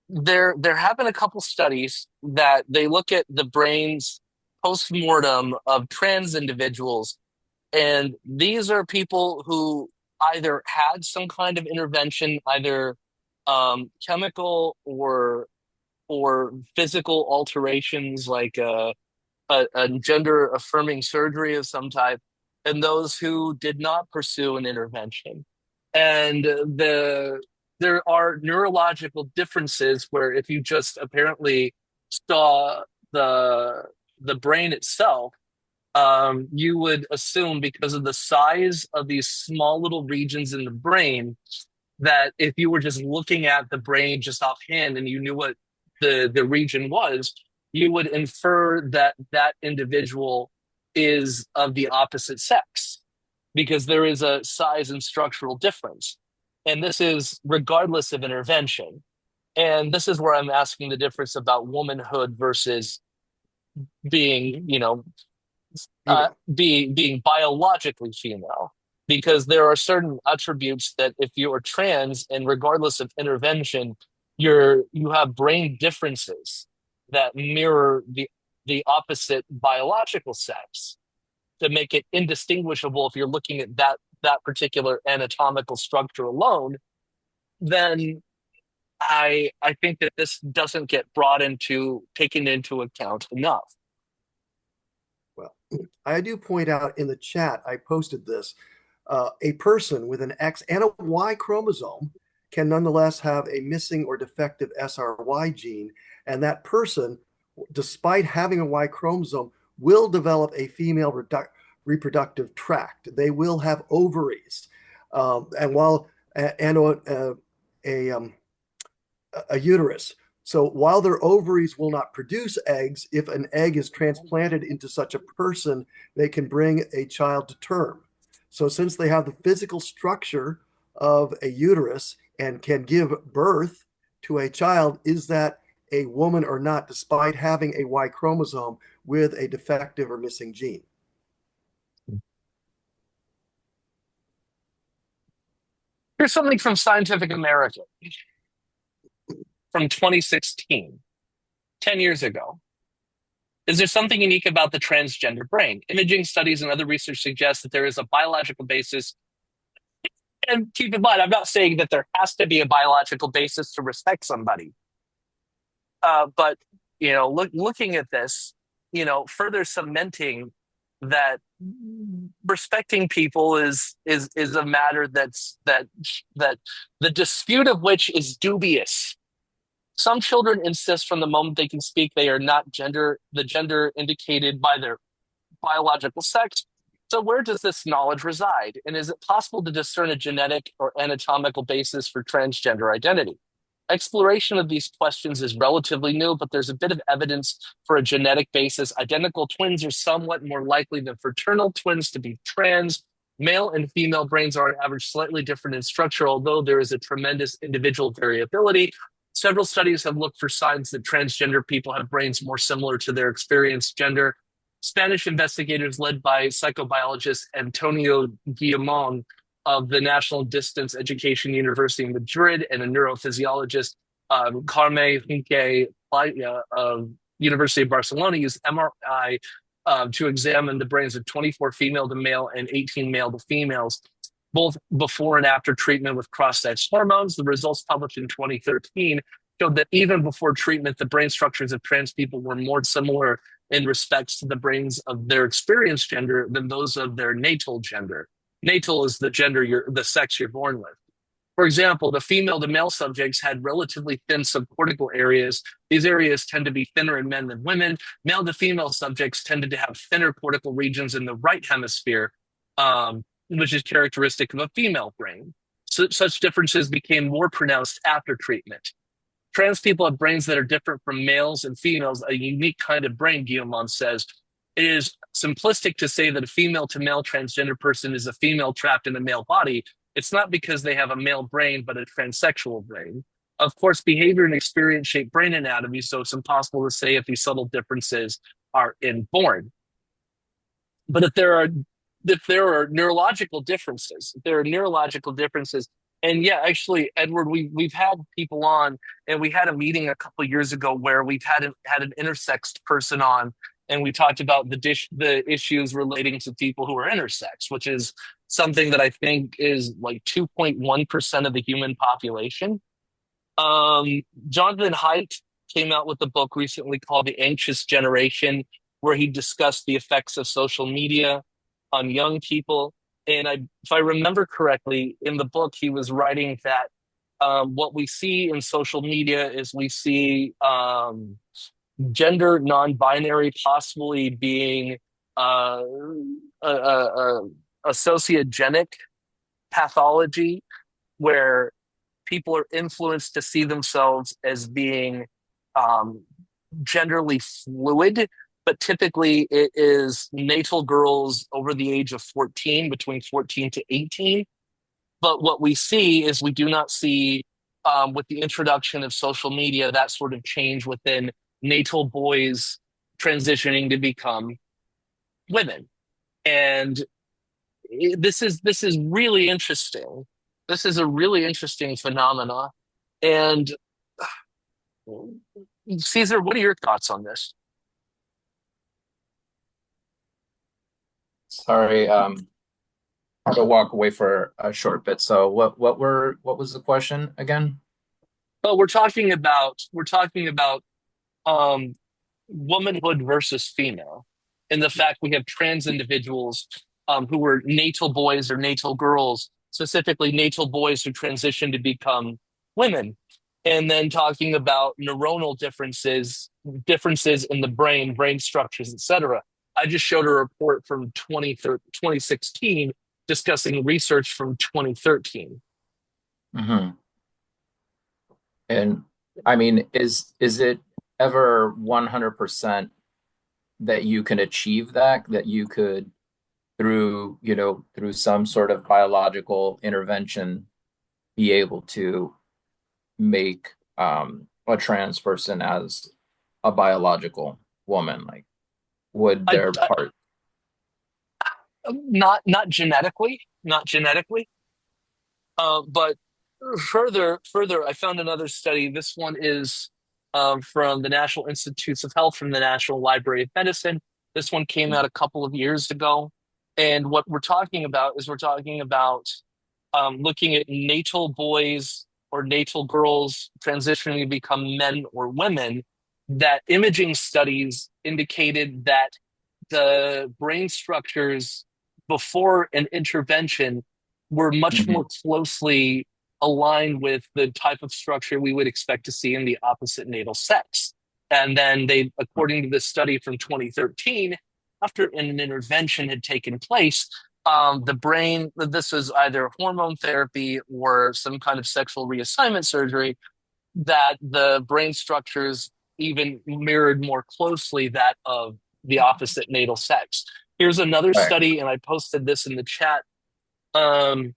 there have been a couple studies that they look at the brains post-mortem of trans individuals, and these are people who either had some kind of intervention, either chemical or physical alterations like a gender affirming surgery of some type, and those who did not pursue an intervention. And there are neurological differences where if you just apparently saw the the brain itself, you would assume because of the size of these small little regions in the brain that if you were just looking at the brain just offhand and you knew what the region was, you would infer that that individual is of the opposite sex because there is a size and structural difference. And this is regardless of intervention. And this is where I'm asking the difference about womanhood versus being, Female. being biologically female, because there are certain attributes that if you are trans and regardless of intervention, you have brain differences that mirror the opposite biological sex to make it indistinguishable. If you're looking at that particular anatomical structure alone, then I think that this doesn't get brought into taken into account enough. Well, I do point out in the chat, I posted this. A person with an X and a Y chromosome can nonetheless have a missing or defective SRY gene, and that person, despite having a Y chromosome, will develop a female reproductive tract. They will have ovaries, and while and a, a uterus. So while their ovaries will not produce eggs, if an egg is transplanted into such a person, they can bring a child to term. So since they have the physical structure of a uterus and can give birth to a child, is that a woman or not, despite having a Y chromosome with a defective or missing gene? Here's something from Scientific American from 2016, 10 years ago. Is there something unique about the transgender brain? Imaging studies and other research suggest that there is a biological basis. And keep in mind, I'm not saying that there has to be a biological basis to respect somebody. But, looking at this, further cementing that respecting people is a matter that the dispute of which is dubious. Some children insist from the moment they can speak they are not the gender indicated by their biological sex. So where does this knowledge reside? And is it possible to discern a genetic or anatomical basis for transgender identity? Exploration of these questions is relatively new, but there's a bit of evidence for a genetic basis. Identical twins are somewhat more likely than fraternal twins to be trans. Male and female brains are on average slightly different in structure, although there is a tremendous individual variability. Several studies have looked for signs that transgender people have brains more similar to their experienced gender. Spanish investigators led by psychobiologist Antonio Guillamon of the National Distance Education University in Madrid and a neurophysiologist, Carme Hinque of University of Barcelona, used MRI to examine the brains of 24 female to male and 18 male to females, both before and after treatment with cross-sex hormones. The results published in 2013 showed that even before treatment, the brain structures of trans people were more similar in respects to the brains of their experienced gender than those of their natal gender. Natal is the sex you're born with. For example, the female to male subjects had relatively thin subcortical areas. These areas tend to be thinner in men than women. Male to female subjects tended to have thinner cortical regions in the right hemisphere, which is characteristic of a female brain. Such differences became more pronounced after treatment. Trans people have brains that are different from males and females, a unique kind of brain, Guillamon says. It is simplistic to say that a female to male transgender person is a female trapped in a male body. It's not because they have a male brain, but a transsexual brain. Of course, behavior and experience shape brain anatomy, so it's impossible to say if these subtle differences are inborn. But if there are neurological differences, and yeah, actually, Edward, we've had people on, and we had a meeting a couple of years ago where we've had an intersex person on, and we talked about the issues relating to people who are intersex, which is something that I think is like 2.1% of the human population. Jonathan Haidt came out with a book recently called The Anxious Generation, where he discussed the effects of social media on young people. And if I remember correctly, in the book, he was writing that what we see in social media is we see gender non-binary possibly being a sociogenic pathology where people are influenced to see themselves as being genderly fluid, but typically it is natal girls over the age of 14, between 14 to 18. But what we see is we do not see, with the introduction of social media, that sort of change within natal boys transitioning to become women. And this is really interesting. This is a really interesting phenomena. And Caesar, what are your thoughts on this? Sorry, I had to walk away for a short bit. So what was the question again? Well, we're talking about womanhood versus female, and the fact we have trans individuals who were natal boys or natal girls, specifically natal boys who transition to become women, and then talking about neuronal differences in the brain structures, etc. I just showed a report from 2016 discussing research from 2013. Mm-hmm. And I mean, is it ever 100% that you can achieve that you could through some sort of biological intervention be able to make a trans person as a biological woman? Like, would their part? Not genetically. But further, I found another study. This one is from the National Institutes of Health, from the National Library of Medicine. This one came out a couple of years ago. And what we're talking about is we're talking about looking at natal boys or natal girls transitioning to become men or women, that imaging studies indicated that the brain structures before an intervention were much Mhm. more closely aligned with the type of structure we would expect to see in the opposite natal sex. And then they, according to this study from 2013, after an intervention had taken place, the brain, this was either hormone therapy or some kind of sexual reassignment surgery, that the brain structures even mirrored more closely that of the opposite natal sex. Here's another Right. study, and I posted this in the chat. Um,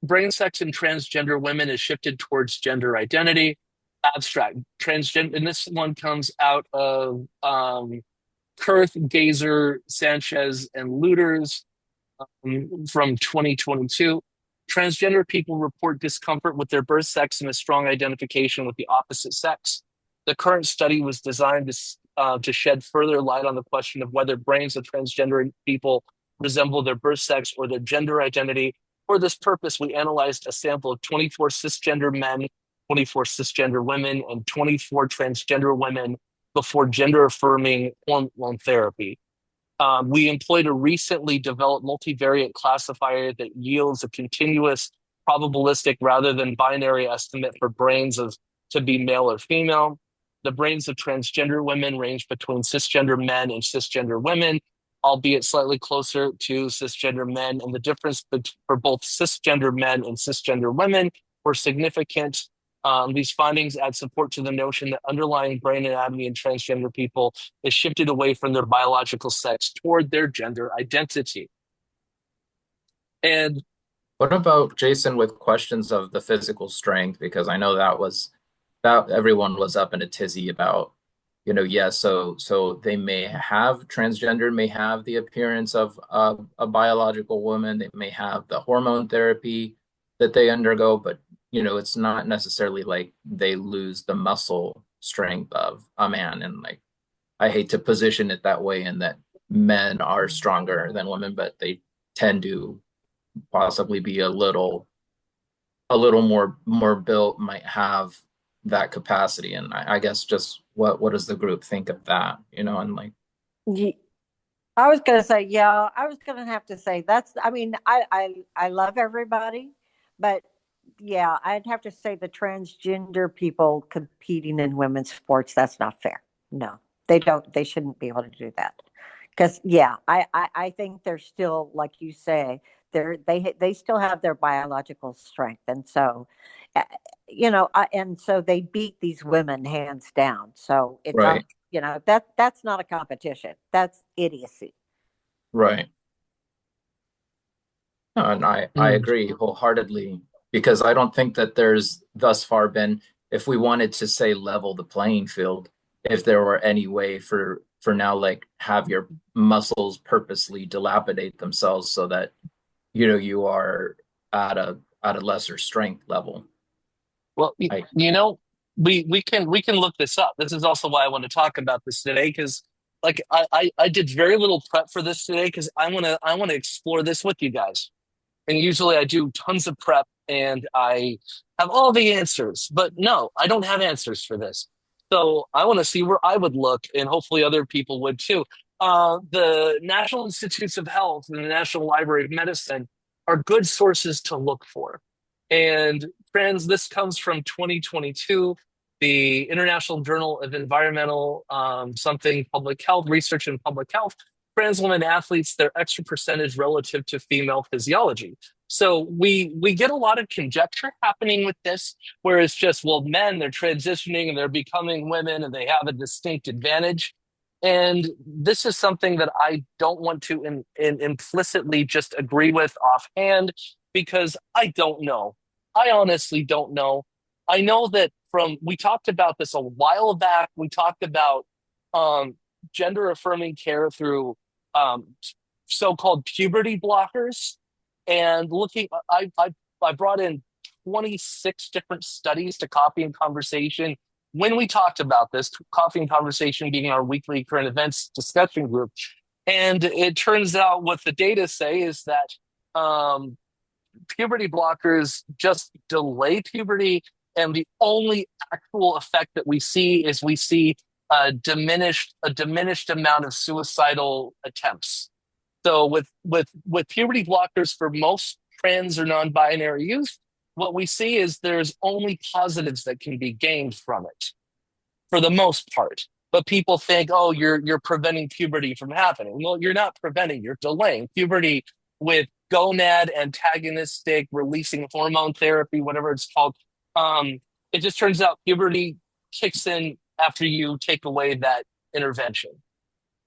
Brain sex in transgender women is shifted towards gender identity. Abstract transgender, and this one comes out of Kurth, Gazer, Sanchez, and Luters from 2022. Transgender people report discomfort with their birth sex and a strong identification with the opposite sex. The current study was designed to shed further light on the question of whether brains of transgender people resemble their birth sex or their gender identity. For this purpose, we analyzed a sample of 24 cisgender men, 24 cisgender women, and 24 transgender women before gender affirming hormone therapy. We employed a recently developed multivariate classifier that yields a continuous probabilistic rather than binary estimate for brains of to be male or female. The brains of transgender women range between cisgender men and cisgender women, albeit slightly closer to cisgender men, and the difference for both cisgender men and cisgender women were significant. These findings add support to the notion that underlying brain anatomy in transgender people is shifted away from their biological sex toward their gender identity. And What about Jason with questions of the physical strength? Because I know that everyone was up in a tizzy about, yeah, so they may have transgender may have the appearance of a biological woman. They may have the hormone therapy that they undergo, but it's not necessarily like they lose the muscle strength of a man. And like, I hate to position it that way, in that men are stronger than women, but they tend to possibly be a little more built, might have that capacity. And I guess just what does the group think of that? And like, Ye- I was going to say, yeah, I was going to have to say that's, I mean, I love everybody, but yeah, I'd have to say the transgender people competing in women's sports, that's not fair. No, they shouldn't be able to do that. Because yeah, I think they're still, like you say, they still have their biological strength. And so, uh, and so they beat these women hands down. So it's, right, that's not a competition. That's idiocy. right. No, and I mm, agree wholeheartedly, because I don't think that there's thus far been, if we wanted to say level the playing field, if there were any way for now, like, have your muscles purposely dilapidate themselves so that you are at a lesser strength level. well, I we can look this up. This is also why I want to talk about this today, because like I did very little prep for this today because I want to explore this with you guys. And usually I do tons of prep and I have all the answers, but no, I don't have answers for this. So I want to see where I would look, and hopefully other people would too. The National Institutes of Health and the National Library of Medicine are good sources to look for. And friends, this comes from 2022, the International Journal of Environmental something Public Health Research and Public Health. Trans women athletes, their extra percentage relative to female physiology. So we get a lot of conjecture happening with this, where it's just, well, men, they're transitioning and they're becoming women and they have a distinct advantage. And this is something that I don't want to implicitly just agree with offhand, because I don't know. I honestly don't know. I know that we talked about this a while back. We talked about um, gender affirming care through um, so-called puberty blockers, and I brought in 26 different studies to Coffee and Conversation when we talked about this, Coffee and Conversation being our weekly current events discussion group. And it turns out what the data say is that puberty blockers just delay puberty, and the only actual effect that we see is we see a diminished amount of suicidal attempts. So with puberty blockers for most trans or non-binary youth, what we see is there's only positives that can be gained from it for the most part. But people think, oh, you're preventing puberty from happening. Well, you're not preventing, you're delaying puberty with gonad antagonistic releasing hormone therapy, whatever it's called. It just turns out puberty kicks in after you take away that intervention.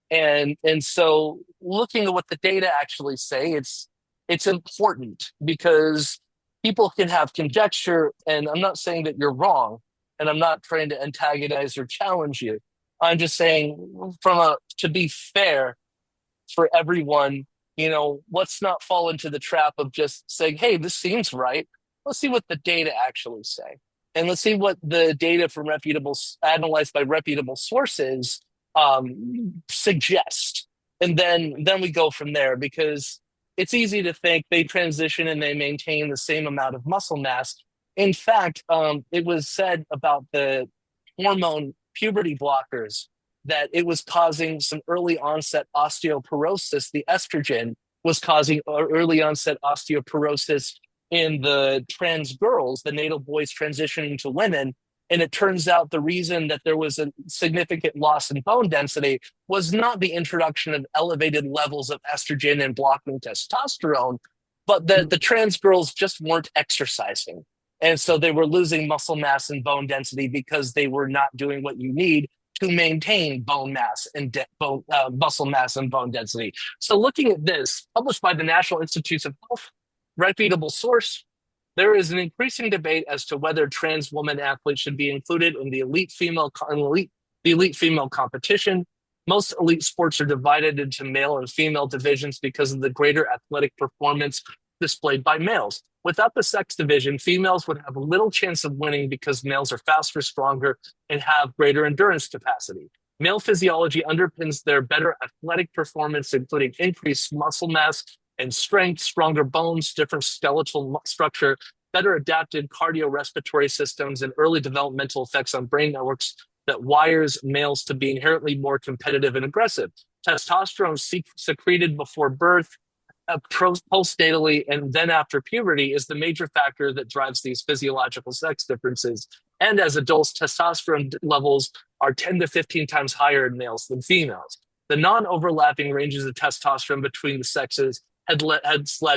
And so looking at what the data actually say, it's important because people can have conjecture, and I'm not saying that you're wrong, and I'm not trying to antagonize or challenge you. I'm just saying to be fair for everyone, let's not fall into the trap of just saying, hey, this seems right. Let's see what the data actually say. And let's see what the data from analyzed by reputable sources suggest. And then we go from there, because it's easy to think they transition and they maintain the same amount of muscle mass. In fact, it was said about the hormone puberty blockers that it was causing some early onset osteoporosis. The estrogen was causing early onset osteoporosis in the trans girls, the natal boys transitioning to women. And it turns out the reason that there was a significant loss in bone density was not the introduction of elevated levels of estrogen and blocking testosterone, but the trans girls just weren't exercising. And so they were losing muscle mass and bone density because they were not doing what you need to maintain bone mass and muscle mass and bone density. So looking at this, published by the National Institutes of Health, reputable source, there is an increasing debate as to whether trans women athletes should be included in the elite female competition. Most elite sports are divided into male and female divisions because of the greater athletic performance displayed by males. Without the sex division, females would have little chance of winning because males are faster, stronger, and have greater endurance capacity. Male physiology underpins their better athletic performance, including increased muscle mass and strength, stronger bones, different skeletal structure, better adapted cardiorespiratory systems, and early developmental effects on brain networks that wires males to be inherently more competitive and aggressive. Testosterone secreted before birth, postnatally, and then after puberty is the major factor that drives these physiological sex differences. And as adults, testosterone levels are 10 to 15 times higher in males than females. The non-overlapping ranges of testosterone between the sexes had led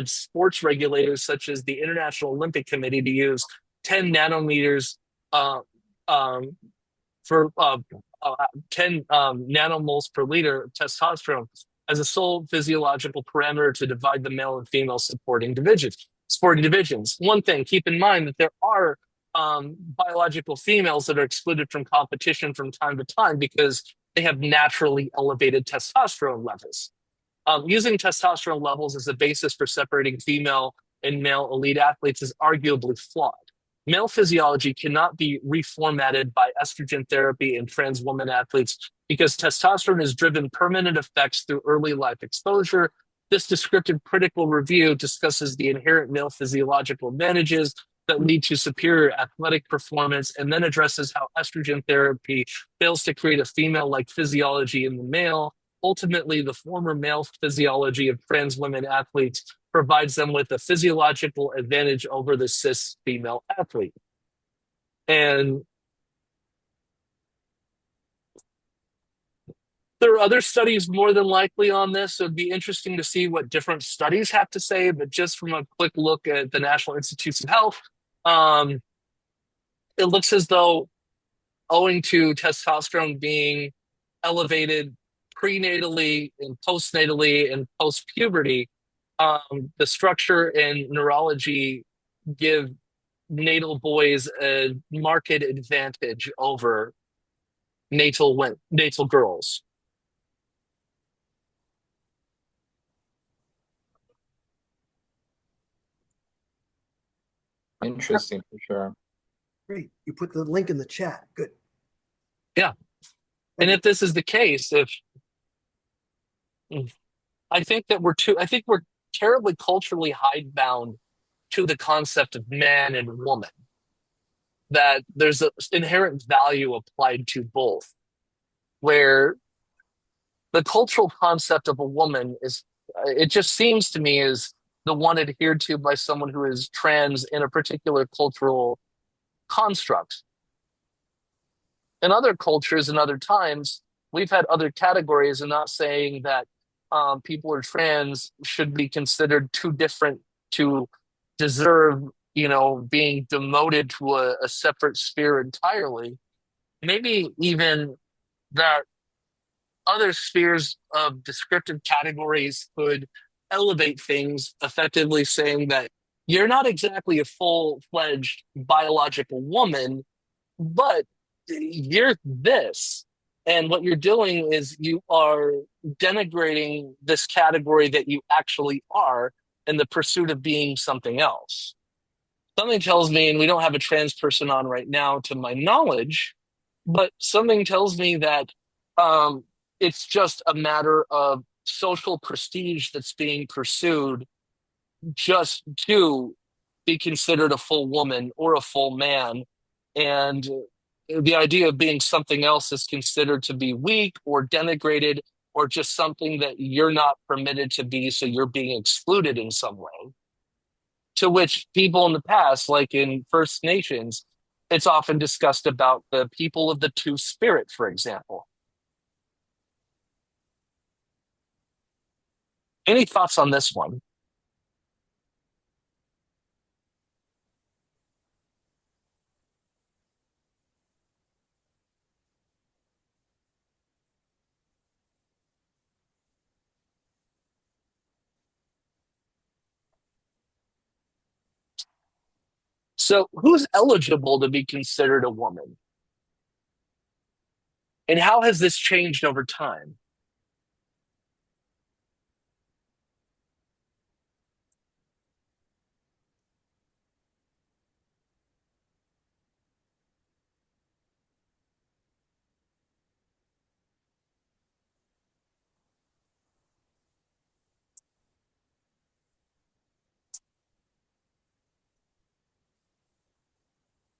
sports regulators such as the International Olympic Committee to use 10 nanometers for 10 nanomoles per liter of testosterone as a sole physiological parameter to divide the male and female sporting divisions. One thing, keep in mind that there are biological females that are excluded from competition from time to time because they have naturally elevated testosterone levels. Using testosterone levels as a basis for separating female and male elite athletes is arguably flawed. Male physiology cannot be reformatted by estrogen therapy in trans woman athletes because testosterone has driven permanent effects through early life exposure. This descriptive critical review discusses the inherent male physiological advantages that lead to superior athletic performance, and then addresses how estrogen therapy fails to create a female-like physiology in the male. Ultimately, the former male physiology of trans women athletes provides them with a physiological advantage over the cis female athlete. And there are other studies more than likely on this. So it'd be interesting to see what different studies have to say, but just from a quick look at the National Institutes of Health, it looks as though owing to testosterone being elevated prenatally and postnatally and post-puberty, the structure and neurology give natal boys a marked advantage over natal girls. Interesting for sure. Great. You put the link in the chat. Good. Yeah. Thank And you. if this is the case, if I think we're terribly culturally hidebound to the concept of man and woman, that there's an inherent value applied to both, where the cultural concept of a woman is, it just seems to me, is the one adhered to by someone who is trans in a particular cultural construct. In other cultures and other times, we've had other categories, and not saying that people who are trans should be considered too different to deserve, being demoted to a separate sphere entirely. Maybe even that other spheres of descriptive categories could elevate things, effectively saying that you're not exactly a full-fledged biological woman, but you're this. And what you're doing is you are denigrating this category that you actually are in the pursuit of being something else. Something tells me, and we don't have a trans person on right now to my knowledge, but something tells me that um, it's just a matter of social prestige that's being pursued just to be considered a full woman or a full man. And the idea of being something else is considered to be weak or denigrated or just something that you're not permitted to be, so you're being excluded in some way. To which people in the past, like in First Nations, it's often discussed about the people of the Two Spirit, for example. Any thoughts on this one? So, who's eligible to be considered a woman? And how has this changed over time?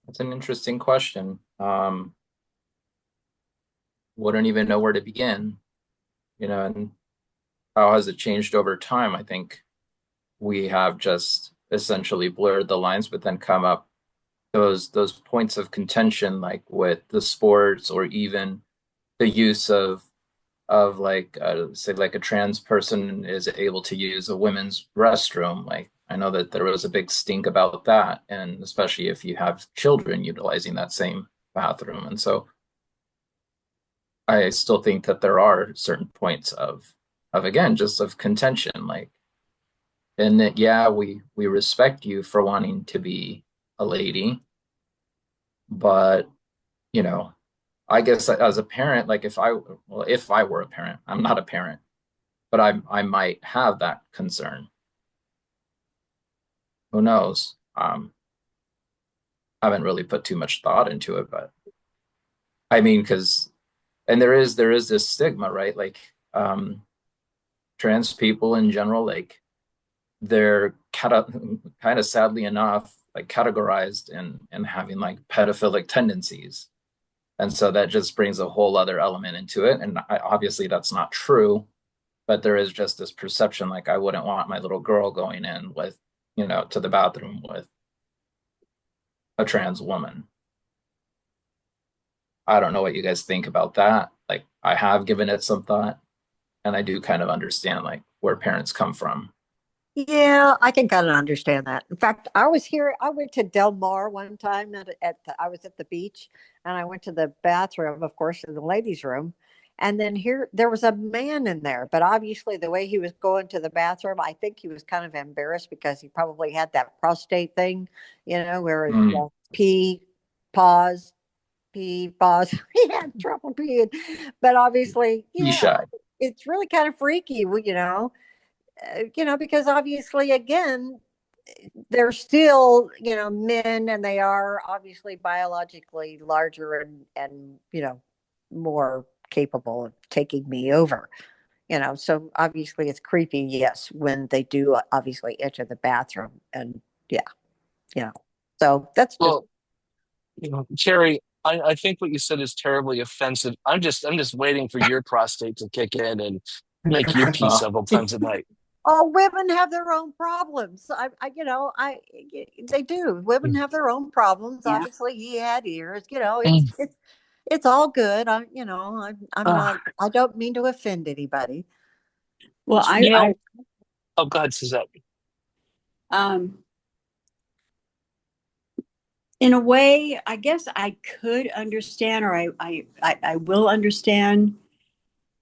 That's an interesting question. Wouldn't even know where to begin, and how has it changed over time? I think we have just essentially blurred the lines, but then come up those points of contention, like with the sports, or even the use of like say like a trans person is able to use a women's restroom. Like I know that there was a big stink about that, and especially if you have children utilizing that same bathroom. And so I still think that there are certain points of again just of contention, like, and that yeah, we respect you for wanting to be a lady, but you know, I guess as a parent, like if I were a parent, I'm not a parent, but I might have that concern. Who knows? I haven't really put too much thought into it, but I mean, because and there is this stigma, right? Like trans people in general, like they're kind of sadly enough, like categorized in having like pedophilic tendencies. And so that just brings a whole other element into it. And obviously that's not true, but there is just this perception, like I wouldn't want my little girl going in with, to the bathroom with a trans woman. I don't know what you guys think about that. Like I have given it some thought, and I do kind of understand like where parents come from. Yeah, I can kind of understand that. In fact, I went to Del Mar one time I was at the beach and I went to the bathroom, of course, in the ladies' room. And then here there was a man in there, but obviously the way he was going to the bathroom, I think he was kind of embarrassed because he probably had that prostate thing, where it's Mm, pee, pause, pee, pause. He had trouble peeing. But obviously, be yeah, shy. it's really kind of freaky, because obviously, again, they're still, men, and they are obviously biologically larger and more capable of taking me over. So obviously it's creepy, yes, when they do obviously enter the bathroom, and yeah, you know. So that's just Well, Carrie, I think what you said is terribly offensive. I'm just waiting for your prostate to kick in and make you pee several times a night. all women have their own problems. They do. Women have their own problems. Yeah. Obviously, he had ears. Mm. It's all good. I'm Uh, not. I don't mean to offend anybody. Well, you know, oh, God, Suzette. um, in a way, I guess I could understand, or I will understand.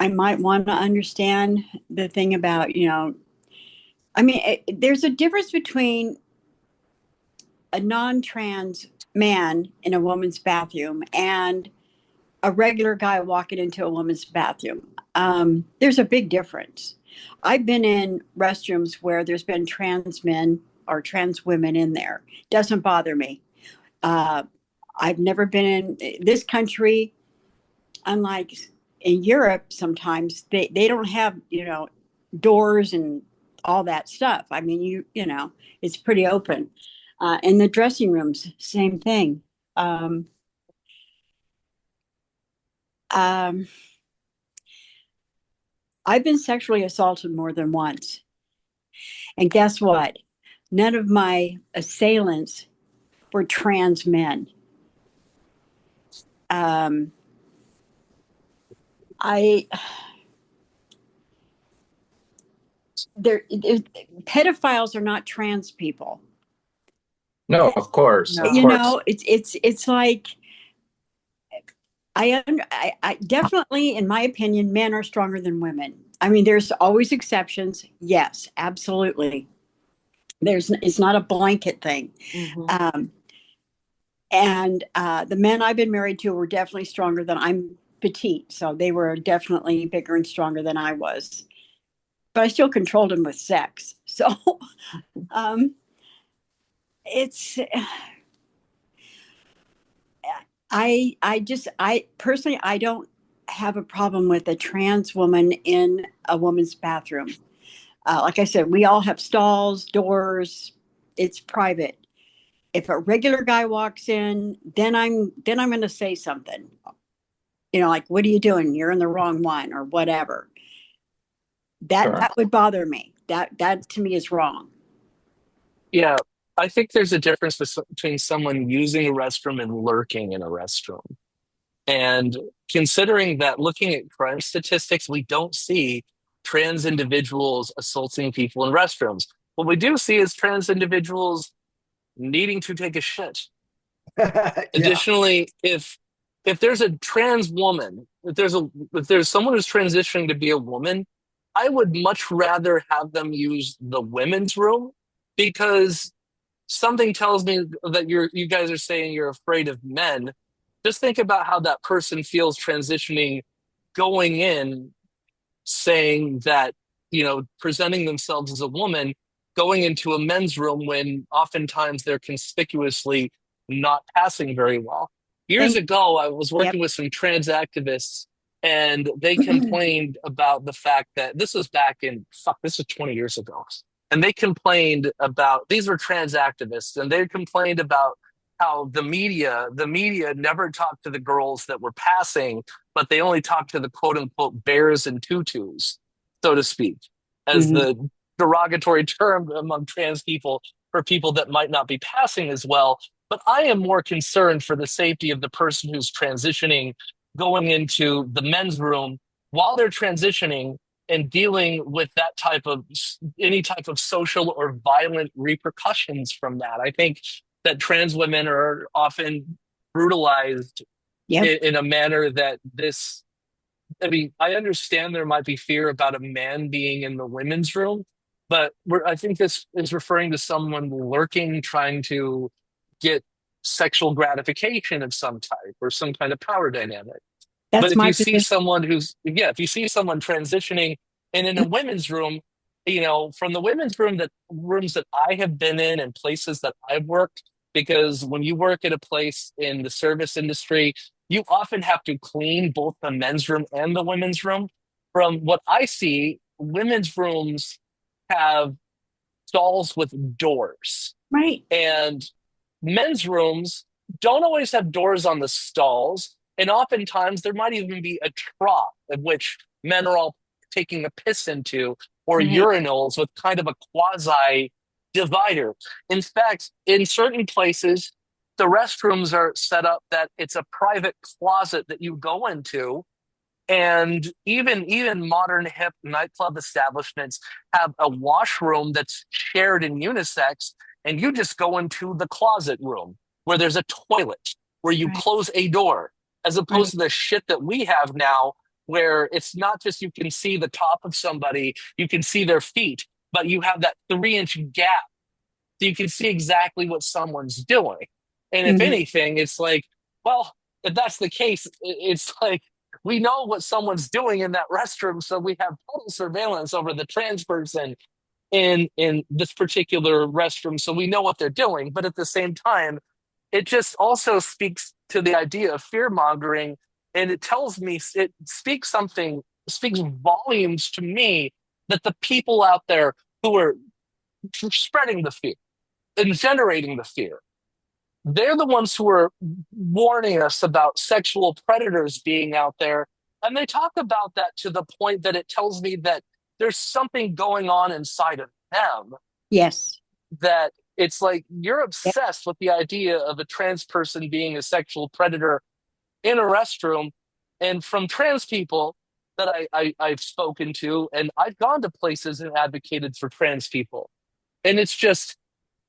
I might want to understand the thing about, I mean, there's a difference between a non-trans man in a woman's bathroom and a regular guy walking into a woman's bathroom. There's a big difference. I've been in restrooms where there's been trans men or trans women in there. Doesn't bother me. Uh, I've never been in this country, unlike in Europe, sometimes they don't have, doors and all that stuff. I mean, it's pretty open. In the dressing rooms, same thing. Um, um, I've been sexually assaulted more than once. And guess what? None of my assailants were trans men. Um, I pedophiles are not trans people. No, of course, of No. course. It's like I definitely, in my opinion, men are stronger than women. I mean, there's always exceptions. Yes, absolutely. It's not a blanket thing. Mhm. Um, and the men I've been married to were definitely stronger than I'm petite, so they were definitely bigger and stronger than I was. But I still controlled them with sex. So um, it's I personally I don't have a problem with a trans woman in a woman's bathroom. Like I said, we all have stalls, doors. It's private. If a regular guy walks in, then I'm going to say something. Like, what are you doing? You're in the wrong one, or whatever. That Sure. that would bother me. That to me is wrong. Yeah, I think there's a difference between someone using a restroom and lurking in a restroom. And considering that looking at crime statistics, we don't see trans individuals assaulting people in restrooms. What we do see is trans individuals needing to take a shit. Yeah. Additionally, if there's a trans woman, if there's someone who's transitioning to be a woman, I would much rather have them use the women's room because something tells me that you guys are saying you're afraid of men. Just think about how that person feels transitioning, going in, saying that, presenting themselves as a woman, going into a men's room when oftentimes they're conspicuously not passing very well. Years Thank. ago, I was Yep. working with some trans activists and they complained about the fact that this was 20 years ago. And they complained about, these were trans activists, and they complained about how the media never talked to the girls that were passing, but they only talked to the quote unquote bears and tutus, so to speak, as Mhm. the derogatory term among trans people for people that might not be passing as well. But I am more concerned for the safety of the person who's transitioning, going into the men's room while they're transitioning and dealing with that type of any type of social or violent repercussions from that. I think that trans women are often brutalized Yep. in a manner that I mean, I understand there might be fear about a man being in the women's room, but I think this is referring to someone lurking, trying to get sexual gratification of some type or some kind of power dynamic. But That's if my you see position. someone if you see someone transitioning and in a women's room, from the women's rooms that I have been in and places that I've worked, because when you work at a place in the service industry, you often have to clean both the men's room and the women's room. From what I see, women's rooms have stalls with doors, Right. and men's rooms don't always have doors on the stalls. And oftentimes there might even be a trough in which men are all taking a piss into, or Right. urinals with kind of a quasi divider. In fact, in certain places, the restrooms are set up that it's a private closet that you go into, and even modern hip nightclub establishments have a washroom that's shared in unisex, and you just go into the closet room where there's a toilet where you Right. close a door, as opposed Right. to the shit that we have now, where it's not just you can see the top of somebody, you can see their feet, but you have that 3-inch gap so you can see exactly what someone's doing. And if Mhm. anything, it's like, well, if that's the case, it's like we know what someone's doing in that restroom, so we have total surveillance over the trans person in this particular restroom, so we know what they're doing. But at the same time, it just also speaks to the idea of fear mongering, and it speaks volumes to me that the people out there who are spreading the fear and generating the fear, they're the ones who are warning us about sexual predators being out there. And they talk about that to the point that it tells me that there's something going on inside of them, Yes. that it's like you're Yep. obsessed with the idea of a trans person being a sexual predator in a restroom. And from trans people that I've spoken to, and I've gone to places and advocated for trans people, and it's just,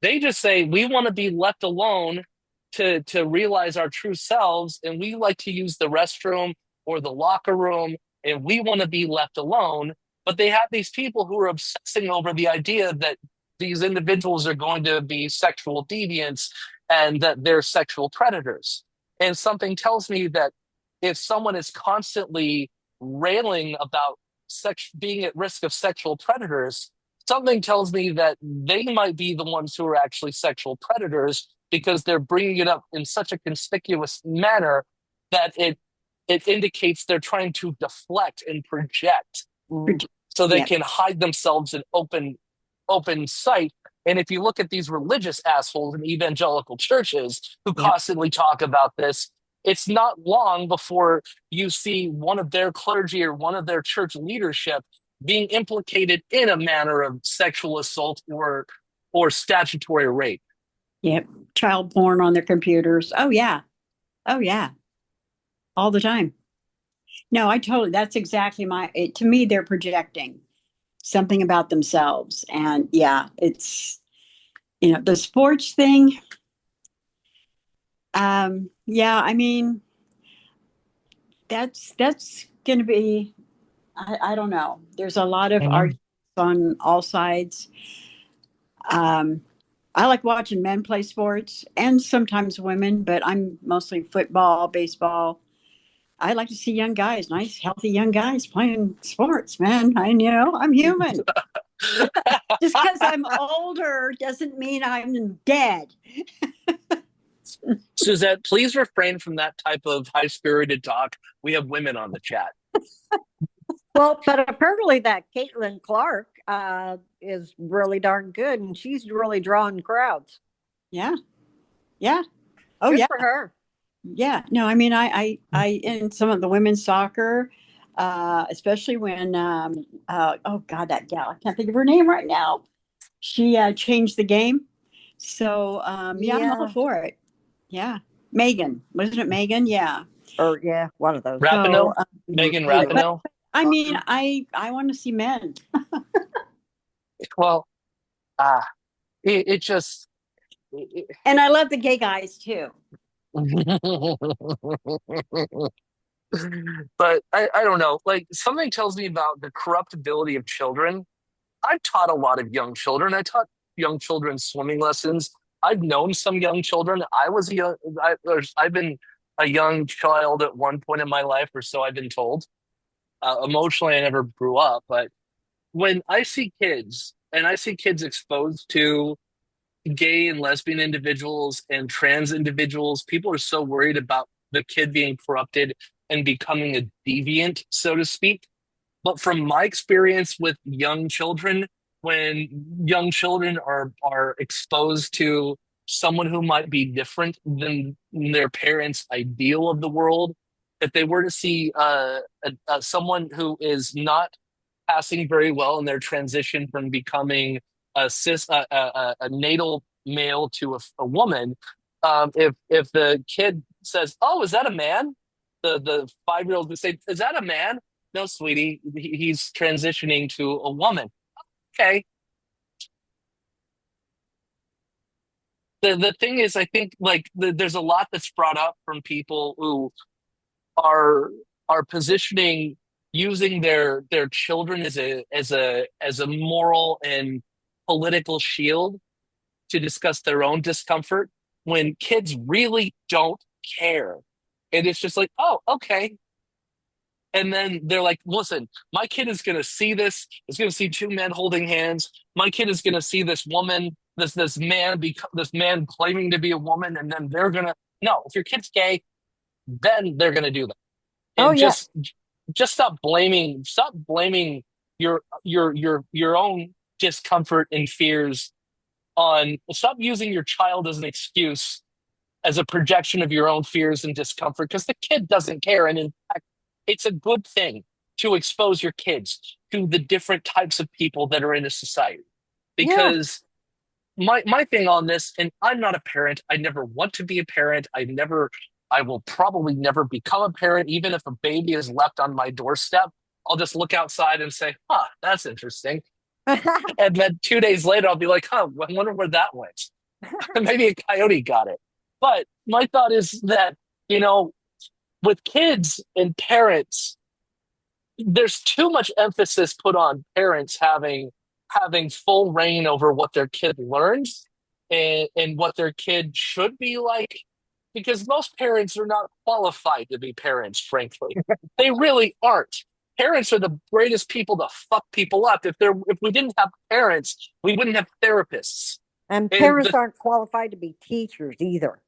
they just say we want to be left alone to realize our true selves, and we like to use the restroom or the locker room, and we want to be left alone. But they have these people who are obsessing over the idea that these individuals are going to be sexual deviants and that they're sexual predators. And something tells me that if someone is constantly railing about being at risk of sexual predators, something tells me that they might be the ones who are actually sexual predators, because they're bringing it up in such a conspicuous manner that it indicates they're trying to deflect and project Mm. so they Yep. can hide themselves in open sight. And if you look at these religious assholes in evangelical churches who Yep. constantly talk about this, it's not long before you see one of their clergy or one of their church leadership being implicated in a manner of sexual assault or statutory rape. Yep. Child porn on their computers. Oh yeah. Oh yeah. All the time. No, I totally, that's exactly to me, they're projecting something about themselves. And yeah, it's, the sports thing. Yeah, I mean, that's going to be, I don't know. There's a lot of Mhm. arguments on all sides. Um, I like watching men play sports and sometimes women, but I'm mostly football, baseball. I like to see young guys, nice, healthy young guys playing sports, man. I'm human. Just because I'm older doesn't mean I'm dead. Suzette, please refrain from that type of high spirited talk. We have women on the chat. Well, but apparently that Caitlin Clark is really darn good, and she's really drawing crowds. Yeah. Yeah. Oh, Good yeah. for her. Yeah. No, I mean, I in some of the women's soccer, especially when, oh God, that gal, I can't think of her name right now. She changed the game. So, yeah, I'm all Yeah, for it. Yeah. Megan, wasn't it Megan? Yeah. or yeah, one of those. So, Rapinoe? Megan Anyway, but Rapinoe? I mean, I want to see men. Well, ah, it just. It, And I love the gay guys too. but I don't know. Like, something tells me about the corruptibility of children. I've taught a lot of young children. I taught young children swimming lessons. I've known some young children. I've been a young child at one point in my life, or so I've been told. Emotionally, I never grew up, but when I see kids and I see kids exposed to gay and lesbian individuals and trans individuals, people are so worried about the kid being corrupted and becoming a deviant, so to speak. But from my experience with young children, when young children are exposed to someone who might be different than their parents' ideal of the world, if they were to see someone who is not passing very well in their transition from becoming a natal male to a woman, if the kid says, "Oh, is that a man?" The 5-year-old would say, "Is that a man?" No, sweetie, he's transitioning to a woman. Okay. The thing is, I think like there's a lot that's brought up from people who are are positioning using their children as a moral and political shield to discuss their own discomfort when kids really don't care. And it's just like, oh, okay. And then they're like, listen, my kid is going to see this. Is going to see two men holding hands. My kid is going to see this woman, this man claiming to be a woman, and then they're going to no. If your kid's gay, then they're going to do that. Oh And yeah. just stop blaming your own discomfort and fears on. Stop using your child as an excuse as a projection of your own fears and discomfort because the kid doesn't care. And in fact, it's a good thing to expose your kids to the different types of people that are in a society. Yeah. Because my thing on this, and I'm not a parent, I never want to be a parent. I will probably never become a parent, even if a baby is left on my doorstep. I'll just look outside and say, huh, that's interesting. And then 2 days later, I'll be like, huh, I wonder where that went. Maybe a coyote got it. But my thought is that, you know, with kids and parents, there's too much emphasis put on parents having full reign over what their kid learns and what their kid should be like because most parents are not qualified to be parents, frankly. They really aren't. Parents are the greatest people to fuck people up. If we didn't have parents, we wouldn't have therapists. And And parents aren't qualified to be teachers either.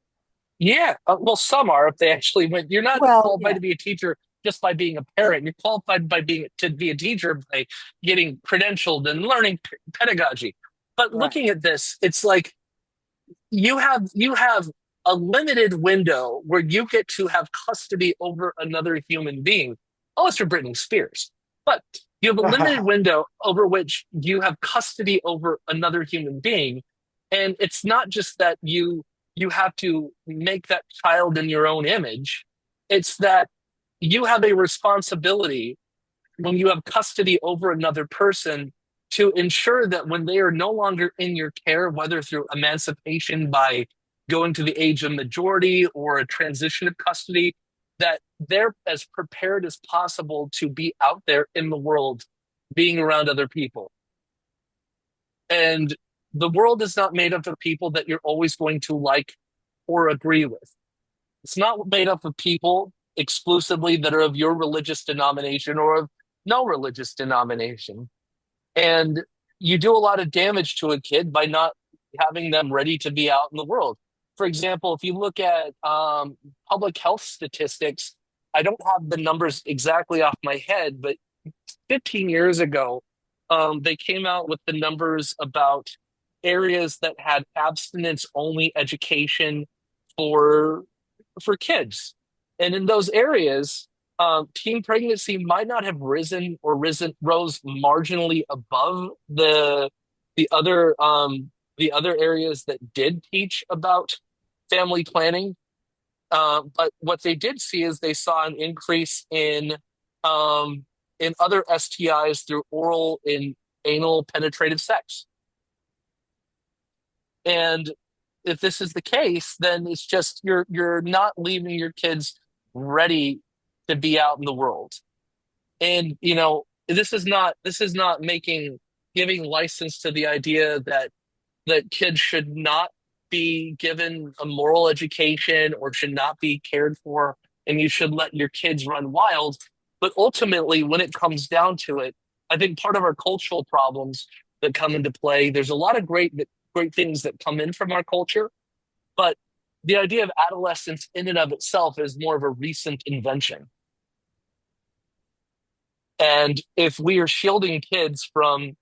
yeah, well, some are if they actually went. You're not Well, qualified yeah, to be a teacher just by being a parent. You're qualified by being to be a teacher by getting credentialed and learning pedagogy. But right. looking at this, it's like you have a limited window where you get to have custody over another human being, unless you're Britney Spears. But you have a limited window over which you have custody over another human being, and it's not just that you have to make that child in your own image. It's that you have a responsibility when you have custody over another person to ensure that when they are no longer in your care, whether through emancipation by going to the age of majority or a transition of custody, that they're as prepared as possible to be out there in the world, being around other people. And the world is not made up of people that you're always going to like or agree with. It's not made up of people exclusively that are of your religious denomination or of no religious denomination. And you do a lot of damage to a kid by not having them ready to be out in the world. For example, if you look at public health statistics, I don't have the numbers exactly off my head, but 15 years ago, they came out with the numbers about areas that had abstinence only education for kids. And in those areas, teen pregnancy might not have rose marginally above the other the other areas that did teach about family planning. But what they did see is they saw an increase in other STIs through oral and anal penetrative sex. And if this is the case, then it's just you're not leaving your kids ready to be out in the world. And this is not making giving license to the idea that kids should not be given a moral education or should not be cared for, and you should let your kids run wild. But ultimately, when it comes down to it, I think part of our cultural problems that come into play, there's a lot of great things that come in from our culture, but the idea of adolescence in and of itself is more of a recent invention. And if we are shielding kids from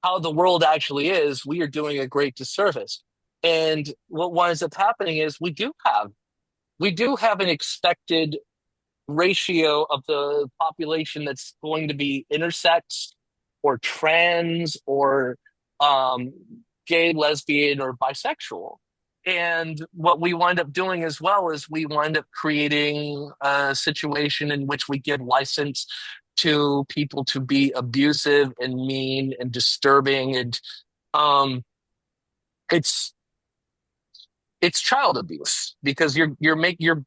how the world actually is, we are doing a great disservice. And what winds up happening is we do have an expected ratio of the population that's going to be intersex or trans or um, gay, lesbian, or bisexual. And what we wind up doing as well is we wind up creating a situation in which we give license to people to be abusive and mean and disturbing. And um, it's it's child abuse because you're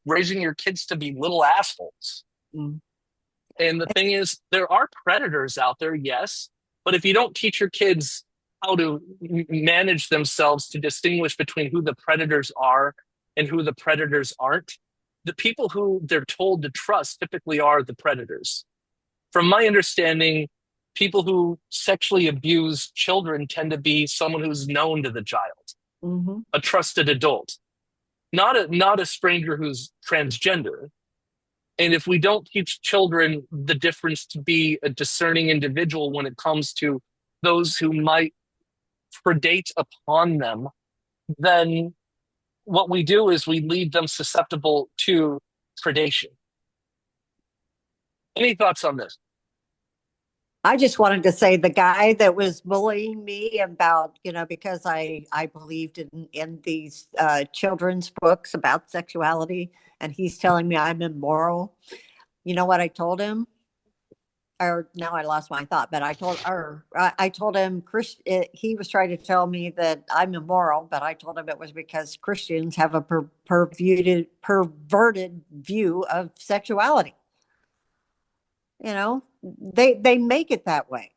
raising your kids to be little assholes. Mm. And the thing is, there are predators out there, yes, but if you don't teach your kids how to manage themselves to distinguish between who the predators are and who the predators aren't, the people who they're told to trust typically are the predators. From my understanding, people who sexually abuse children tend to be someone who's known to the child, Hmm. a trusted adult, not a stranger who's transgender. And if we don't teach children the difference to be a discerning individual when it comes to those who might predate upon them, then what we do is we leave them susceptible to predation. Any thoughts on this? I just wanted to say the guy that was bullying me about, because I believed in these children's books about sexuality, and he's telling me I'm immoral. You know what I told him? Or now I lost my thought, but I told him he was trying to tell me that I'm immoral, but I told him it was because Christians have a perverted view of sexuality. They make it that way,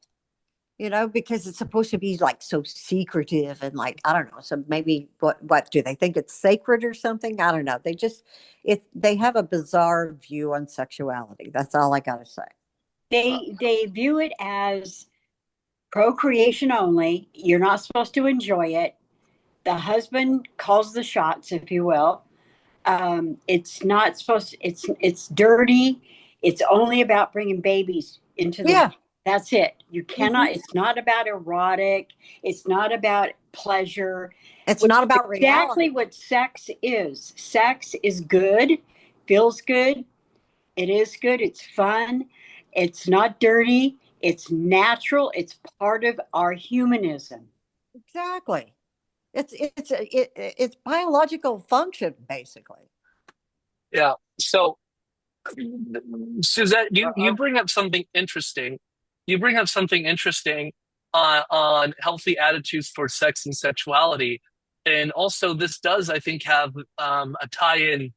because it's supposed to be like so secretive and like, I don't know. So maybe what do they think it's sacred or something? I don't know. They have a bizarre view on sexuality. That's all I got to say. They view it as procreation only. You're not supposed to enjoy it. The husband calls the shots, if you will. It's not supposed to, it's dirty. It's only about bringing babies into the, Yeah. that's it. You cannot, Mhm. it's not about erotic. It's not about pleasure. It's Which not is about exactly reality. what sex is. Sex is good, feels good. It is good. It's fun. It's not dirty. It's natural. It's part of our humanism. Exactly. It's biological function, basically. Yeah. So, Suzette, you Uh, bring up something interesting. You bring up something interesting on healthy attitudes towards sex and sexuality. And also, this does, I think, have a tie-in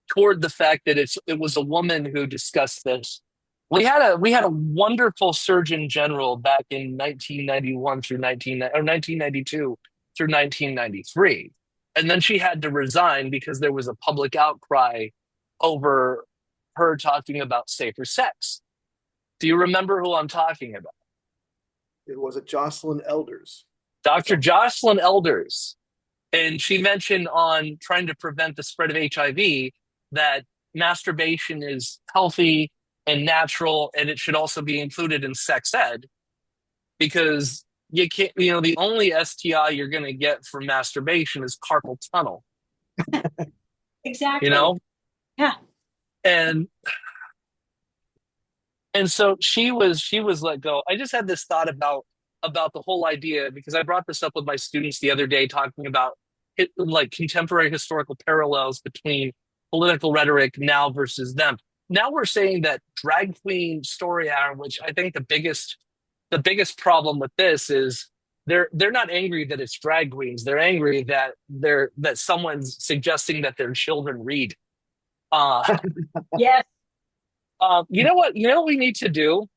toward the fact that it was a woman who discussed this. We had a wonderful Surgeon General back in 1991 through 1992 through 1993, and then she had to resign because there was a public outcry over her talking about safer sex. Do you remember who I'm talking about? it was a Jocelyn Elders. Dr. Jocelyn Elders. And she mentioned on trying to prevent the spread of HIV that masturbation is healthy and natural, and it should also be included in sex ed because you can't, the only STI you're going to get from masturbation is carpal tunnel, you Exactly. know? Yeah. And so she was let go. I just had this thought about the whole idea because I brought this up with my students the other day, talking about like contemporary historical parallels between political rhetoric now versus them. Now we're saying that drag queen story hour, which I think the biggest problem with this is they're not angry that it's drag queens. They're angry that someone's suggesting that their children read. Uh, Yes. you know what we need to do?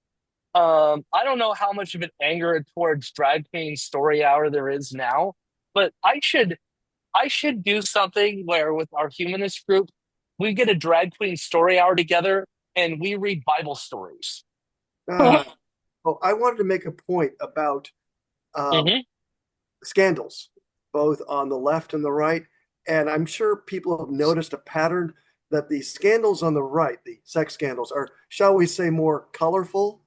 I don't know how much of an anger towards drag queen story hour there is now, but I should do something where with our humanist group, we get a drag queen story hour together and we read Bible stories. Uh, oh, I wanted to make a point about um, Hmm. scandals, both on the left and the right. And I'm sure people have noticed a pattern that the scandals on the right, the sex scandals, are, shall we say, more colorful.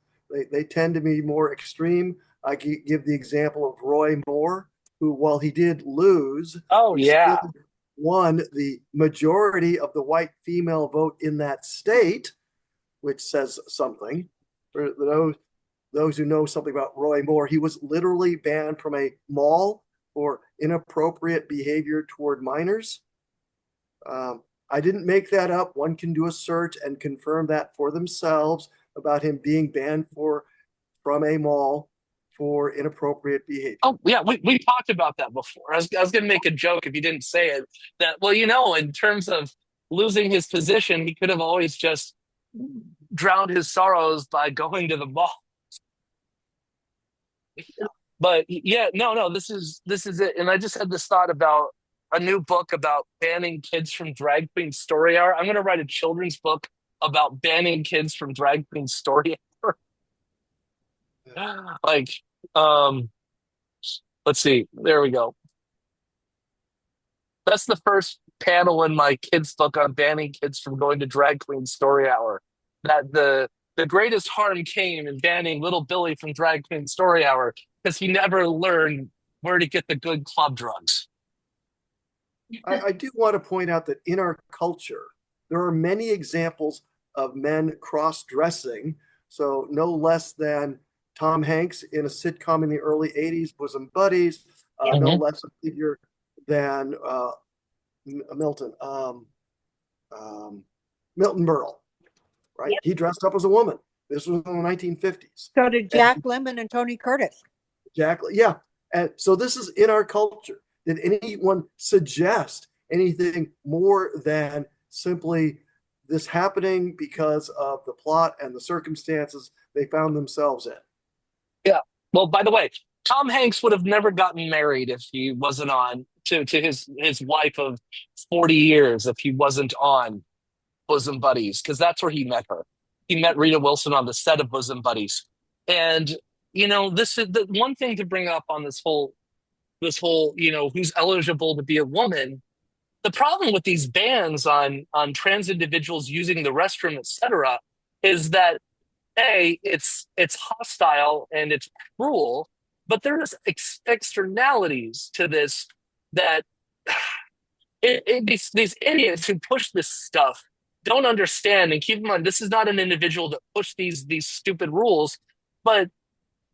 They tend to be more extreme. I give the example of Roy Moore, who, while he did lose, Oh he yeah. still won the majority of the white female vote in that state, which says something. For those who know something about Roy Moore, he was literally banned from a mall for inappropriate behavior toward minors. I didn't make that up. One can do a search and confirm that for themselves about him being banned from a mall for inappropriate behavior. Oh yeah, we talked about that before. I was going to make a joke if you didn't say it that well, in terms of losing his position, he could have always just drowned his sorrows by going to the mall. But yeah, no, this is it. And I just had this thought about a new book about banning kids from drag queen story hour. I'm going to write a children's book about banning kids from drag queen story hour. Like, um, let's see. There we go. That's the first panel in my kids' book on banning kids from going to drag queen story hour. That the greatest harm came in banning little Billy from drag queen story hour because he never learned where to get the good club drugs. I do want to point out that in our culture, there are many examples of men cross dressing. So, no less than Tom Hanks in a sitcom in the early 80s, Bosom Buddies, no Mhm. less a figure than Milton, um, Milton Berle, right? He dressed up as a woman. This was in the 1950s. So did And Jack Lemmon and Tony Curtis. exactly, yeah. And so this is in our culture. Did anyone suggest anything more than simply this happening because of the plot and the circumstances they found themselves in? Yeah. Well, by the way, Tom Hanks would have never gotten married if he wasn't on to his wife of 40 years if he wasn't on Bosom Buddies, because that's where he met her. He met Rita Wilson on the set of Bosom Buddies. And this is the one thing to bring up on this whole, who's eligible to be a woman. The problem with these bans on trans individuals using the restroom, etc., is that it's hostile and it's cruel, but there's externalities to this that these idiots who push this stuff don't understand. And keep in mind, this is not an individual that pushed these stupid rules, but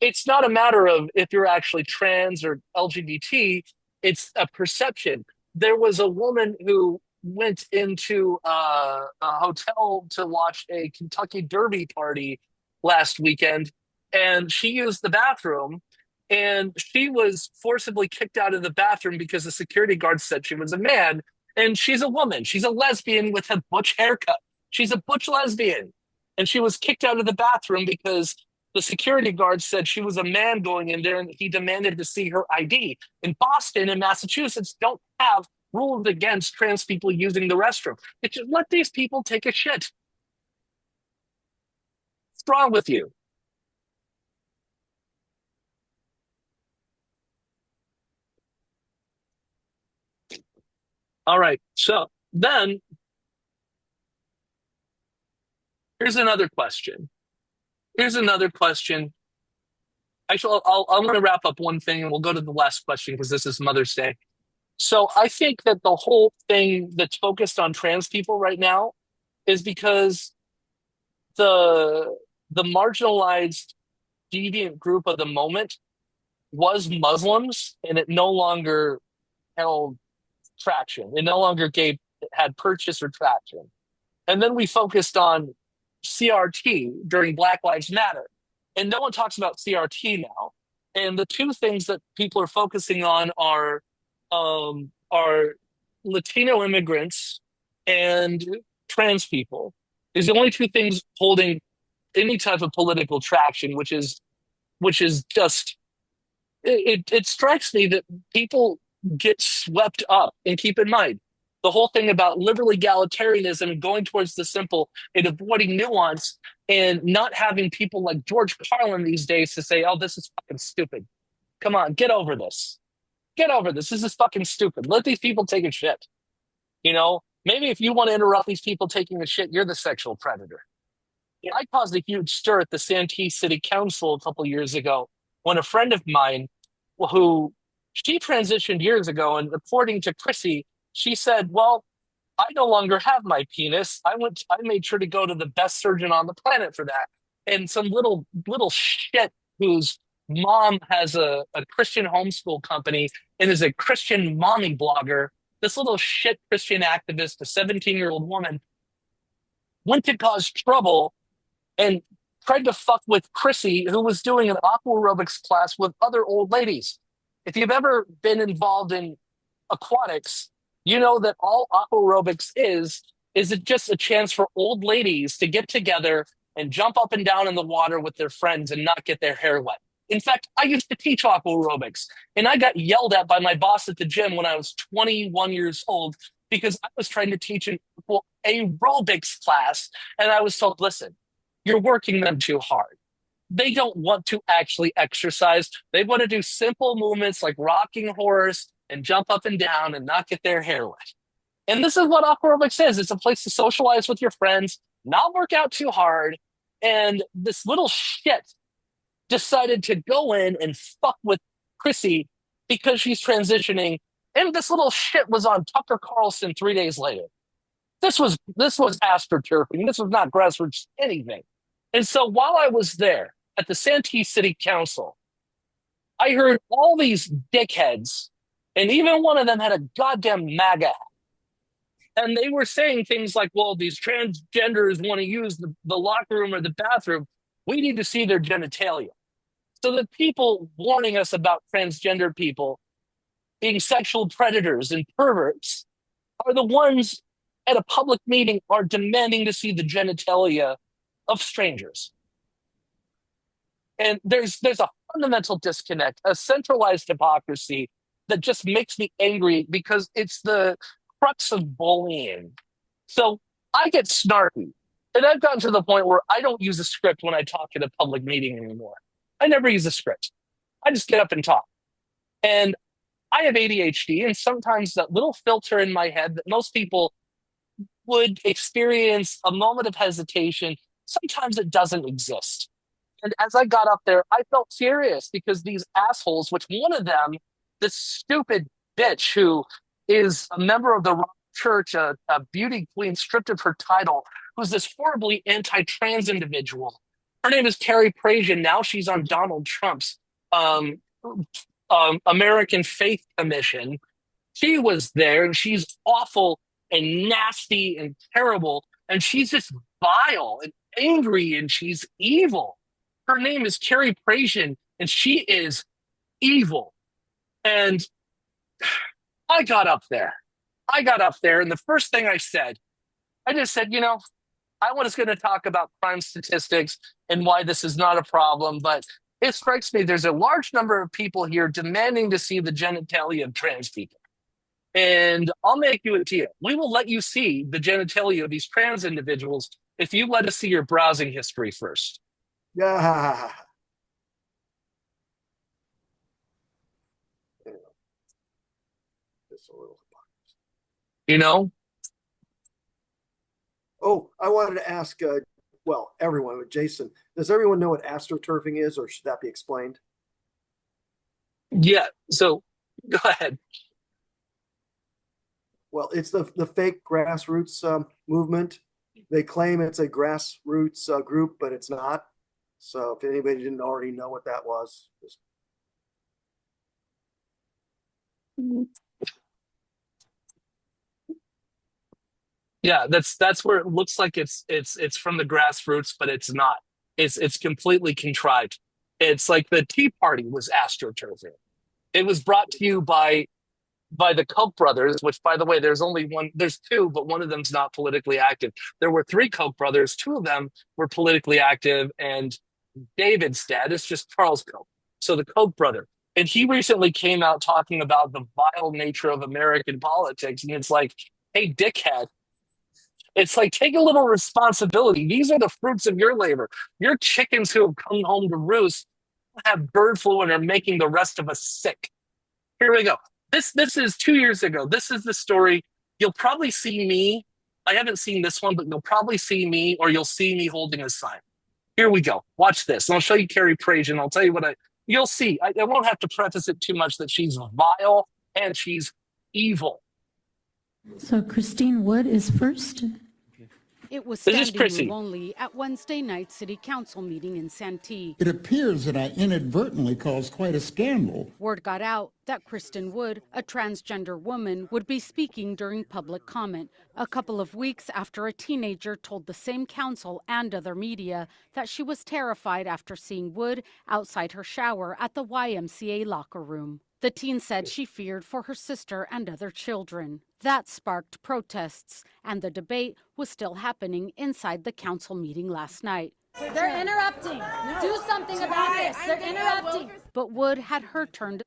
it's not a matter of if you're actually trans or LGBT. It's a perception. There was a woman who went into a hotel to watch a Kentucky Derby party last weekend, and she used the bathroom, and she was forcibly kicked out of the bathroom because the security guard said she was a man, and she's a woman. She's a lesbian with a butch haircut. She's a butch lesbian, and she was kicked out of the bathroom because the security guard said she was a man going in there and he demanded to see her ID. In Boston and Massachusetts don't have rules against trans people using the restroom. It's just let these people take a shit. What's wrong with you? All right. So then here's another question. Here's another question. Actually, I'm going to wrap up one thing and we'll go to the last question because this is Mother's Day. So I think that the whole thing that's focused on trans people right now is because the the marginalized deviant group of the moment was Muslims, and it no longer held traction. It no longer had purchase or traction. And then we focused on CRT during Black Lives Matter, and no one talks about CRT now. And the two things that people are focusing on are Latino immigrants and trans people. Is the only two things holding any type of political traction, which is just it strikes me that people get swept up. And keep in mind, The whole thing about liberal egalitarianism and going towards the simple and avoiding nuance and not having people like George Carlin these days to say, oh, this is fucking stupid. Come on, get over this. Get over this. This is fucking stupid. Let these people take a shit. You know, maybe if you want to interrupt these people taking a shit, you're the sexual predator. I caused a huge stir at the Santee City Council a couple years ago when a friend of mine, who she transitioned years ago, and according to Chrissy, she said, "Well, I no longer have my penis. I made sure to go to the best surgeon on the planet for that." And some little shit whose mom has a Christian homeschool company and is a Christian mommy blogger. This little shit Christian activist, a 17-year-old woman, went to cause trouble and tried to fuck with Chrissy, who was doing an aqua aerobics class with other old ladies. If you've ever been involved in aquatics, you know that all aqua aerobics is it just a chance for old ladies to get together and jump up and down in the water with their friends and not get their hair wet. In fact, I used to teach aqua aerobics, and I got yelled at by my boss at the gym when I was 21 years old because I was trying to teach an aqua aerobics class, and I was told, listen, you're working them too hard. They don't want to actually exercise. They want to do simple movements like rocking horse and jump up and down and not get their hair wet. And this is what aqua aerobics is. It's a place to socialize with your friends, not work out too hard. And this little shit decided to go in and fuck with Chrissy because she's transitioning. And this little shit was on Tucker Carlson 3 days later. This was astroturfing. This was not grassroots anything. And so while I was there at the Santee City Council, I heard all these dickheads, and even one of them had a goddamn MAGA hat. And they were saying things like, well, these transgenders want to use the locker room or the bathroom. We need to see their genitalia. So the people warning us about transgender people being sexual predators and perverts are the ones at a public meeting are demanding to see the genitalia of strangers. And there's a fundamental disconnect, a centralized hypocrisy that just makes me angry because it's the crux of bullying. So I get snarky. And I've gotten to the point where I don't use a script when I talk at a public meeting anymore. I never use a script. I just get up and talk. And I have ADHD, and sometimes that little filter in my head that most people would experience a moment of hesitation, sometimes it doesn't exist. And as I got up there, I felt furious because these assholes, which one of them, this stupid bitch who is a member of the wrong church, a beauty queen stripped of her title, who's this horribly anti-trans individual. Her name is Carrie Prasion. Now she's on Donald Trump's American Faith Commission. She was there, and she's awful and nasty and terrible, and she's just vile and angry, and she's evil. Her name is Carrie Prasion, and she is evil. And I got up there. And the first thing I said, I just said, I was going to talk about crime statistics and why this is not a problem, but it strikes me there's a large number of people here demanding to see the genitalia of trans people. And I'll make you a deal. We will let you see the genitalia of these trans individuals if you let us see your browsing history first. Yeah. Just a little. You know? Oh, I wanted to ask, everyone, Jason, does everyone know what astroturfing is, or should that be explained? Yeah. So go ahead. Well, it's the fake grassroots movement. They claim it's a grassroots group, but it's not. So if anybody didn't already know what that was, just... Yeah, that's where it looks like it's from the grassroots, but it's not. It's completely contrived. It's like the Tea Party was astroturfing. It was brought to you by the Koch brothers, which, by the way, there's two, but one of them's not politically active. There were three Koch brothers. Two of them were politically active, and David's dad is just Charles Koch. So the Koch brother. And he recently came out talking about the vile nature of American politics. And it's like, hey, dickhead. It's like, take a little responsibility. These are the fruits of your labor. Your chickens who have come home to roost have bird flu and are making the rest of us sick. Here we go. This is 2 years ago. This is the story. You'll probably see me. I haven't seen this one, but you'll probably see me, or you'll see me holding a sign. Here we go. Watch this. And I'll show you Carrie Praise, and I'll tell you you'll see. I won't have to preface it too much that she's vile and she's evil. So Christine Wood is first. It was This is standing Chrissy. room only at Wednesday night city council meeting in Santee. It appears that I inadvertently caused quite a scandal. Word got out that Kristen Wood, a transgender woman, would be speaking during public comment a couple of weeks after a teenager told the same council and other media that she was terrified after seeing Wood outside her shower at the YMCA locker room. The teen said she feared for her sister and other children. That sparked protests, and the debate was still happening inside the council meeting last night. They're interrupting. Do something about this. They're interrupting. But Wood had her turn to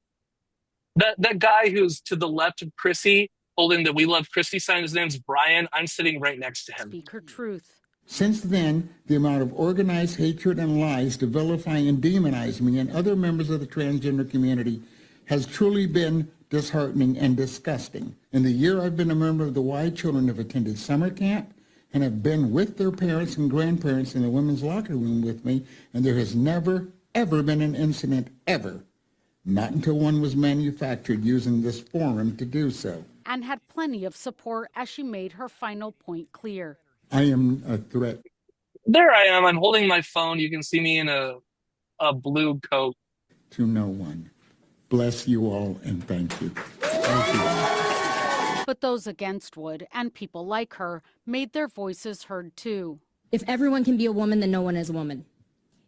That guy who's to the left of Chrissy holding the "We Love Chrissy" sign, his name's Brian. I'm sitting right next to him. speak her truth. Since then, the amount of organized hatred and lies to vilify and demonize me and other members of the transgender community has truly been disheartening and disgusting. In the year I've been a member of the Y, children have attended summer camp and have been with their parents and grandparents in the women's locker room with me, and there has never, ever been an incident, ever. Not until one was manufactured using this forum to do so. And had plenty of support as she made her final point clear. I am a threat. There I am. I'm holding my phone. You can see me in a blue coat. To no one. Bless you all and thank you. Thank you. But those against Wood and people like her made their voices heard too. If everyone can be a woman, then no one is a woman.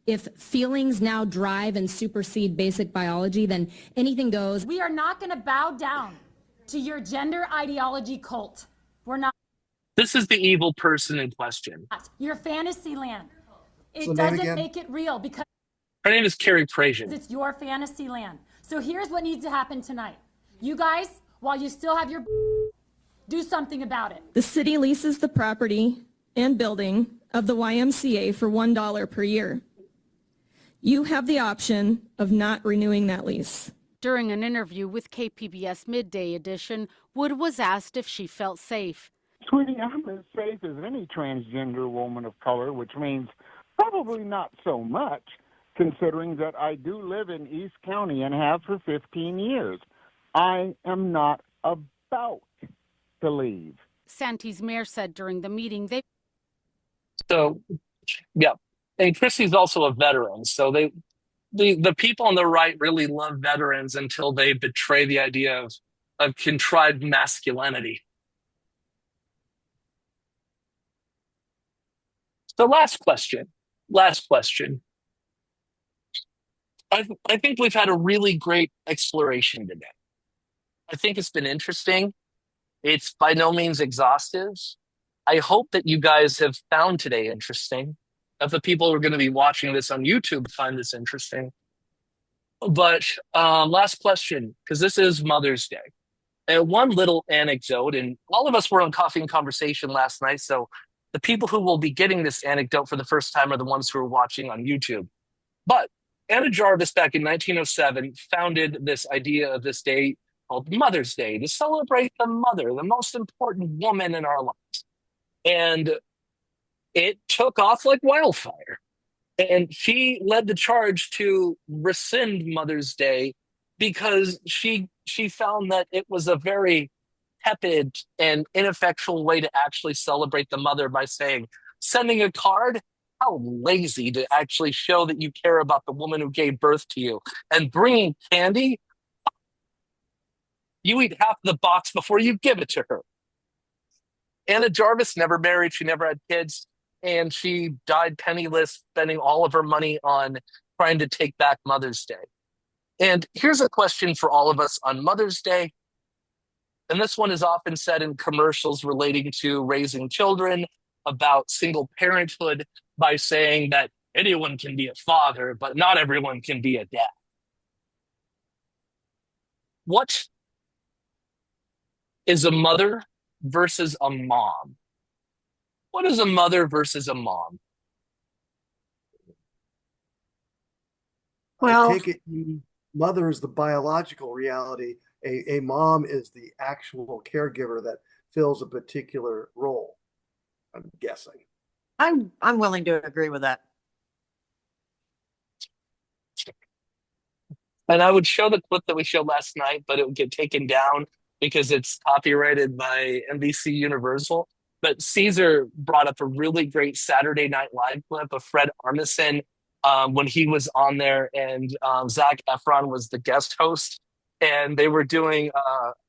If feelings now drive and supersede basic biology, then anything goes. We are not going to bow down to your gender ideology cult. We're not. This is the evil person in question. Your fantasy land. It So name doesn't again? make it real because Her name is Carrie Praise. it's your fantasy land. So here's what needs to happen tonight. You guys, while you still have your do something about it. The city leases the property and building of the YMCA for $1 per year. You have the option of not renewing that lease. During an interview with KPBS Midday Edition, Wood was asked if she felt safe. Sweetie, I'm as safe as any transgender woman of color, which means probably not so much, considering that I do live in East County and have for 15 years. I am not about to leave. Santee's mayor said during the meeting So, yeah. And Chrissy's also a veteran. So the people on the right really love veterans until they betray the idea of contrived masculinity. So last question. I think we've had a really great exploration today. I think it's been interesting. It's by no means exhaustive. I hope that you guys have found today interesting. If the people who are going to be watching this on YouTube find this interesting. But last question, because this is Mother's Day. And one little anecdote, and all of us were on Coffee and Conversation last night, so the people who will be getting this anecdote for the first time are the ones who are watching on YouTube. But Anna Jarvis, back in 1907, founded this idea of this day called Mother's Day to celebrate the mother, the most important woman in our lives. And it took off like wildfire. And she led the charge to rescind Mother's Day because she found that it was a very tepid and ineffectual way to actually celebrate the mother by saying, sending a card, how lazy to actually show that you care about the woman who gave birth to you. And bringing candy, you eat half the box before you give it to her. Anna Jarvis never married, she never had kids, and she died penniless, spending all of her money on trying to take back Mother's Day. And here's a question for all of us on Mother's Day. And this one is often said in commercials relating to raising children, about single parenthood, by saying that anyone can be a father, but not everyone can be a dad. What is a mother versus a mom. What is a mother versus a mom? I Well, take it mother is the biological reality. A mom is the actual caregiver that fills a particular role, I'm guessing. I'm willing to agree with that. And I would show the clip that we showed last night, but it would get taken down because it's copyrighted by NBC Universal. But Caesar brought up a really great Saturday Night Live clip of Fred Armisen when he was on there, and Zac Efron was the guest host, and they were doing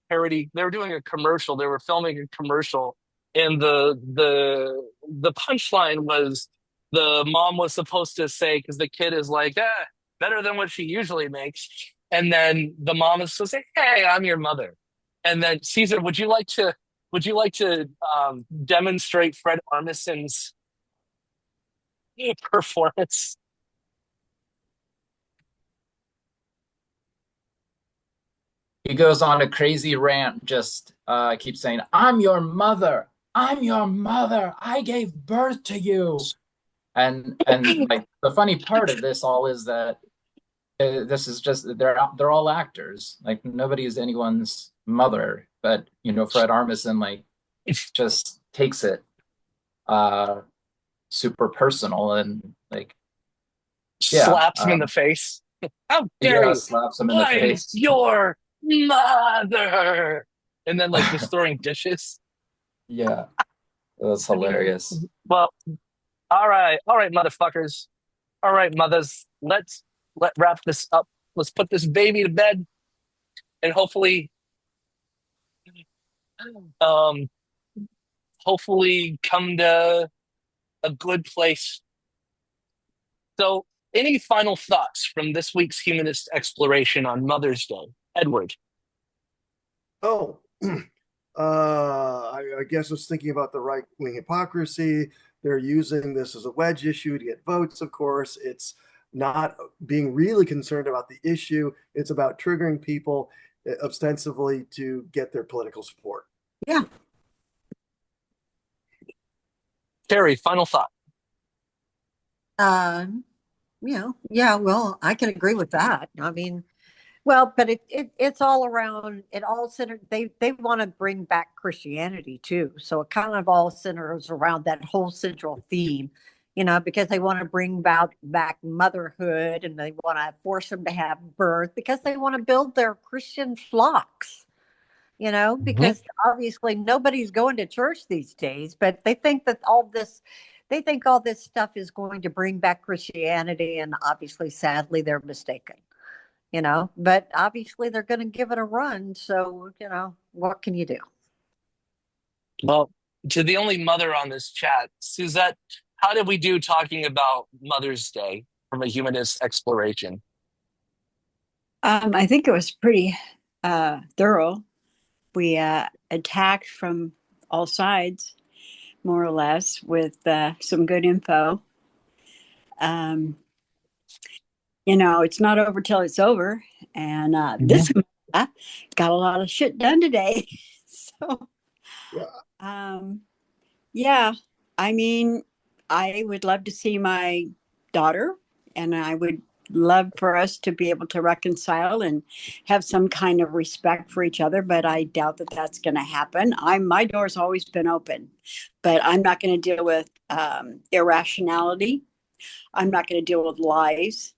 parody. They were doing a commercial. They were filming a commercial, and the punchline was the mom was supposed to say, because the kid is like, better than what she usually makes. And then the mom is supposed to say, "Hey, I'm your mother." And then Caesar, would you like to demonstrate Fred Armisen's performance? He goes on a crazy rant, just keeps saying, "I'm your mother. I'm your mother. I gave birth to you." And like the funny part of this all is that this is just they're all actors. Like nobody is anyone's mother, but Fred Armisen like just takes it super personal and like yeah, Slaps him in the face. How dare yeah, you? slaps him in the I'm face. your mother. And then like destroying dishes. Yeah, that's hilarious. Well, all right, motherfuckers. All right, mothers. Let wrap this up. Let's put this baby to bed, and um, hopefully come to a good place. So, any final thoughts from this week's humanist exploration on Mother's Day, Edward? Oh, I guess I was thinking about the right wing hypocrisy. They're using this as a wedge issue to get votes, of course. It's not being really concerned about the issue, it's about triggering people ostensibly to get their political support. yeah. Terry, final thought. Yeah, well, I can agree with that. I mean, well, but it's all around. It all centered. They want to bring back Christianity too, so it kind of all centers around that whole central theme, because they want to bring about back motherhood and they want to force them to have birth because they want to build their Christian flocks. Mhm. Because obviously nobody's going to church these days, but they think all this stuff is going to bring back Christianity, and obviously, sadly, they're mistaken. But obviously they're going to give it a run. So, what can you do? Well, to the only mother on this chat, Suzette, how did we do talking about Mother's Day from a humanist exploration? I think it was pretty thorough. We attacked from all sides, more or less, with some good info. Um, it's not over till it's over. And this got a lot of shit done today. So, Yeah. yeah, I mean, I would love to see my daughter, and I would love for us to be able to reconcile and have some kind of respect for each other, but I doubt that that's going to happen. My door's always been open, but I'm not going to deal with irrationality. I'm not going to deal with lies.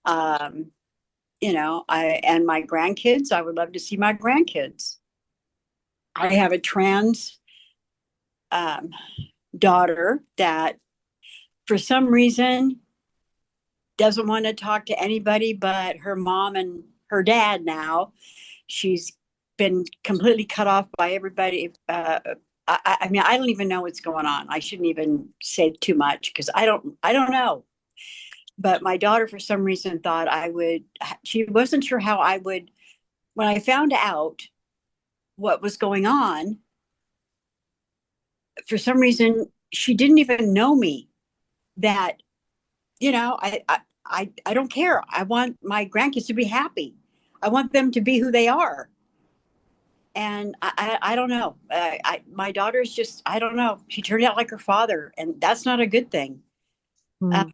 Um, and my grandkids, I would love to see my grandkids. I have a trans um, daughter that, for some reason, doesn't want to talk to anybody but her mom and her dad now. She's been completely cut off by everybody. I mean, I don't even know what's going on. I shouldn't even say too much because I don't know. But my daughter, for some reason, thought I would. She wasn't sure how I would. When I found out what was going on, for some reason, she didn't even know me. That I don't care. I want my grandkids to be happy. I want them to be who they are. And I don't know. My daughter's just, I don't know. She turned out like her father, and that's not a good thing. Uh, Mm.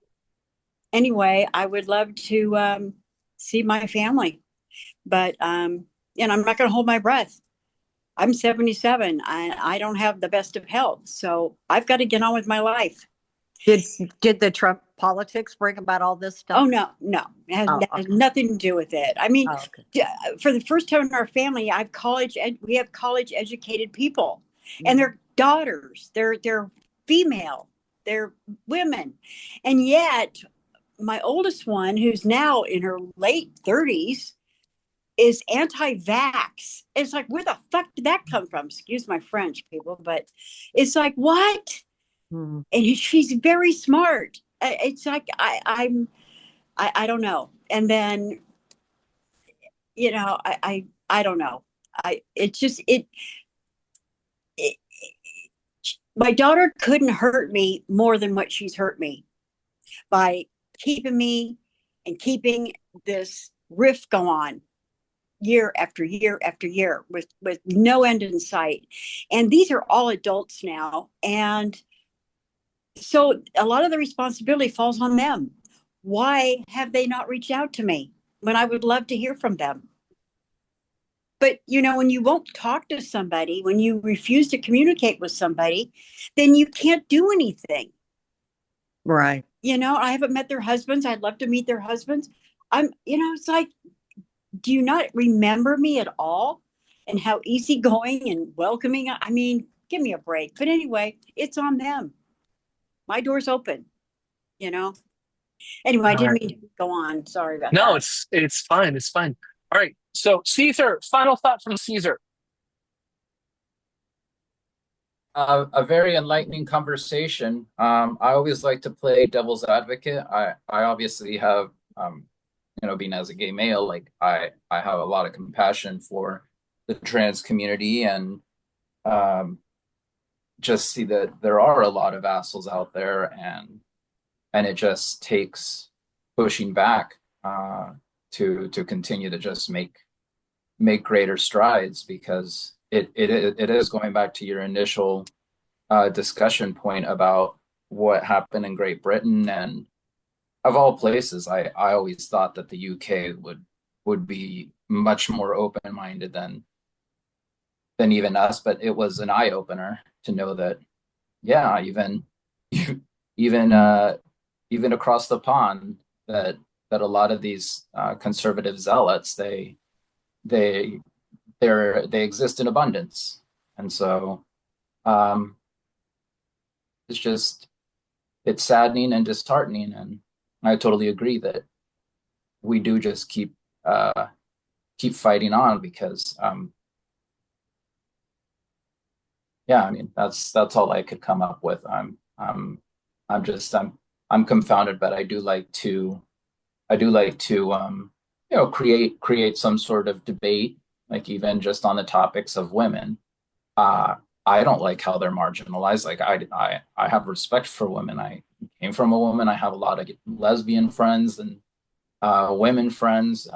anyway, I would love to see my family, but and I'm not going to hold my breath. I'm 77. I don't have the best of health, so I've got to get on with my life. Did the Trump politics bring about all this stuff? Oh no, no, Oh, that has okay. nothing to do with it. I mean, Oh, okay. for the first time in our family, we have college educated people, and Mhm. they're daughters. They're female. They're women, and yet my oldest one, who's now in her late 30s, is anti-vax. It's like, where the fuck did that come from? Excuse my French, people, but it's like, what? Mhm. And she's very smart. It's like I don't know. And then I don't know. I it's just it my daughter couldn't hurt me more than what she's hurt me by keeping me and keeping this rift go on year after year after year with no end in sight. And these are all adults now, and so a lot of the responsibility falls on them. Why have they not reached out to me when I would love to hear from them? But when you won't talk to somebody, when you refuse to communicate with somebody, then you can't do anything. Right. I haven't met their husbands. I'd love to meet their husbands. It's like, do you not remember me at all? And how easygoing and welcoming. I mean, give me a break. But anyway, it's on them. My door's open, you know? Anyway, I All didn't right. mean to go on. Sorry about No, that. it's fine. It's fine. All right. So Caesar, final thought from Caesar. A very enlightening conversation. I always like to play devil's advocate. I obviously have, being as a gay male, like I have a lot of compassion for the trans community, and just see that there are a lot of assholes out there, and it just takes pushing back to continue to just make greater strides, because it is going back to your initial discussion point about what happened in Great Britain. And of all places, I always thought that the UK would be much more open-minded than even us, but it was an eye-opener to know that, yeah, even even across the pond, that a lot of these conservative zealots, they they exist in abundance. And so um, it's saddening and disheartening. And I totally agree that we do just keep fighting on, because yeah, I mean, that's all I could come up with. I'm confounded, but I do like to create some sort of debate, like even just on the topics of women. I don't like how they're marginalized. Like I have respect for women. I came from a woman. I have a lot of lesbian friends and women friends,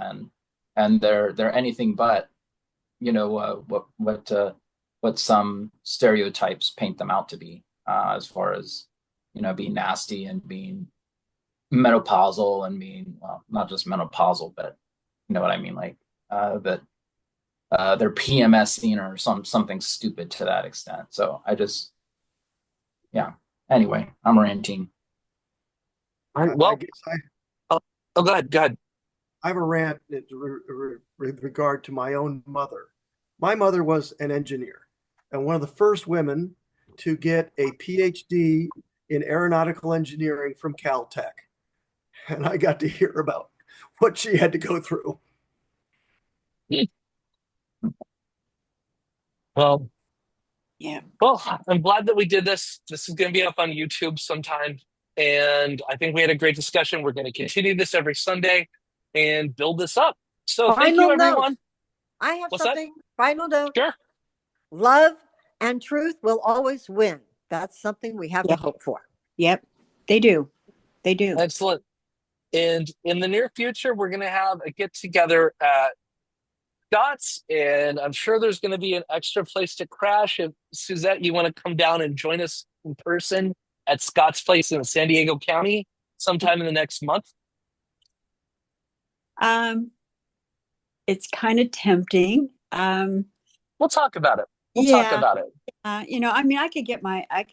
and they're anything but what some stereotypes paint them out to be, as far as being nasty and being menopausal and being, well, not just menopausal, but you know what I mean, like that they're PMSing or something stupid to that extent. So yeah. Anyway, I'm ranting. All right. I Well, guess oh, go ahead. Go ahead. I have a rant with regard to my own mother. My mother was an engineer and one of the first women to get a PhD in aeronautical engineering from Caltech. And I got to hear about what she had to go through. Well, Yeah. well, I'm glad that we did this. This is going to be up on YouTube sometime. And I think we had a great discussion. We're going to continue this every Sunday and build this up. So thank you, Final note. everyone. I have What's that? something. Final note. Sure. Love and truth will always win. That's something we have to Yep. hope for. Yep. They do. They do. Excellent. And in the near future, we're going to have a get together at Scott's, and I'm sure there's going to be an extra place to crash. If Suzette, you want to come down and join us in person at Scott's place in San Diego County sometime in the next month. It's kind of tempting. We'll talk about it. We'll talk Yeah. about it. I mean, I could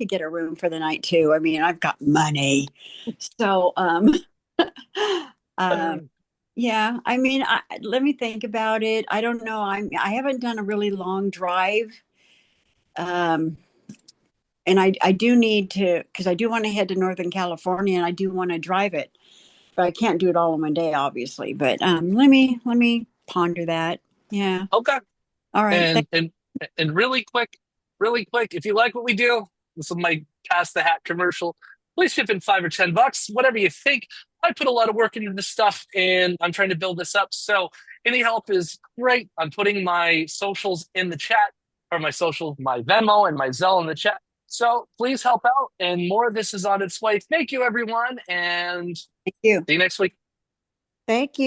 get a room for the night too. I mean, I've got money. So, yeah, I mean, let me think about it. I don't know. I haven't done a really long drive. And I do need to, because I do want to head to Northern California and I do want to drive it, but I can't do it all in one day, obviously. But let me ponder that. Yeah. Okay. All right. And really quick, if you like what we do, this is my pass the hat commercial. Please ship in $5 or $10, whatever you think. I put a lot of work into this stuff, and I'm trying to build this up. So any help is great. I'm putting my socials in the chat, or my Venmo and my Zelle in the chat. So please help out, and more of this is on its way. Thank you, everyone, and Thank you. see you next week. Thank you.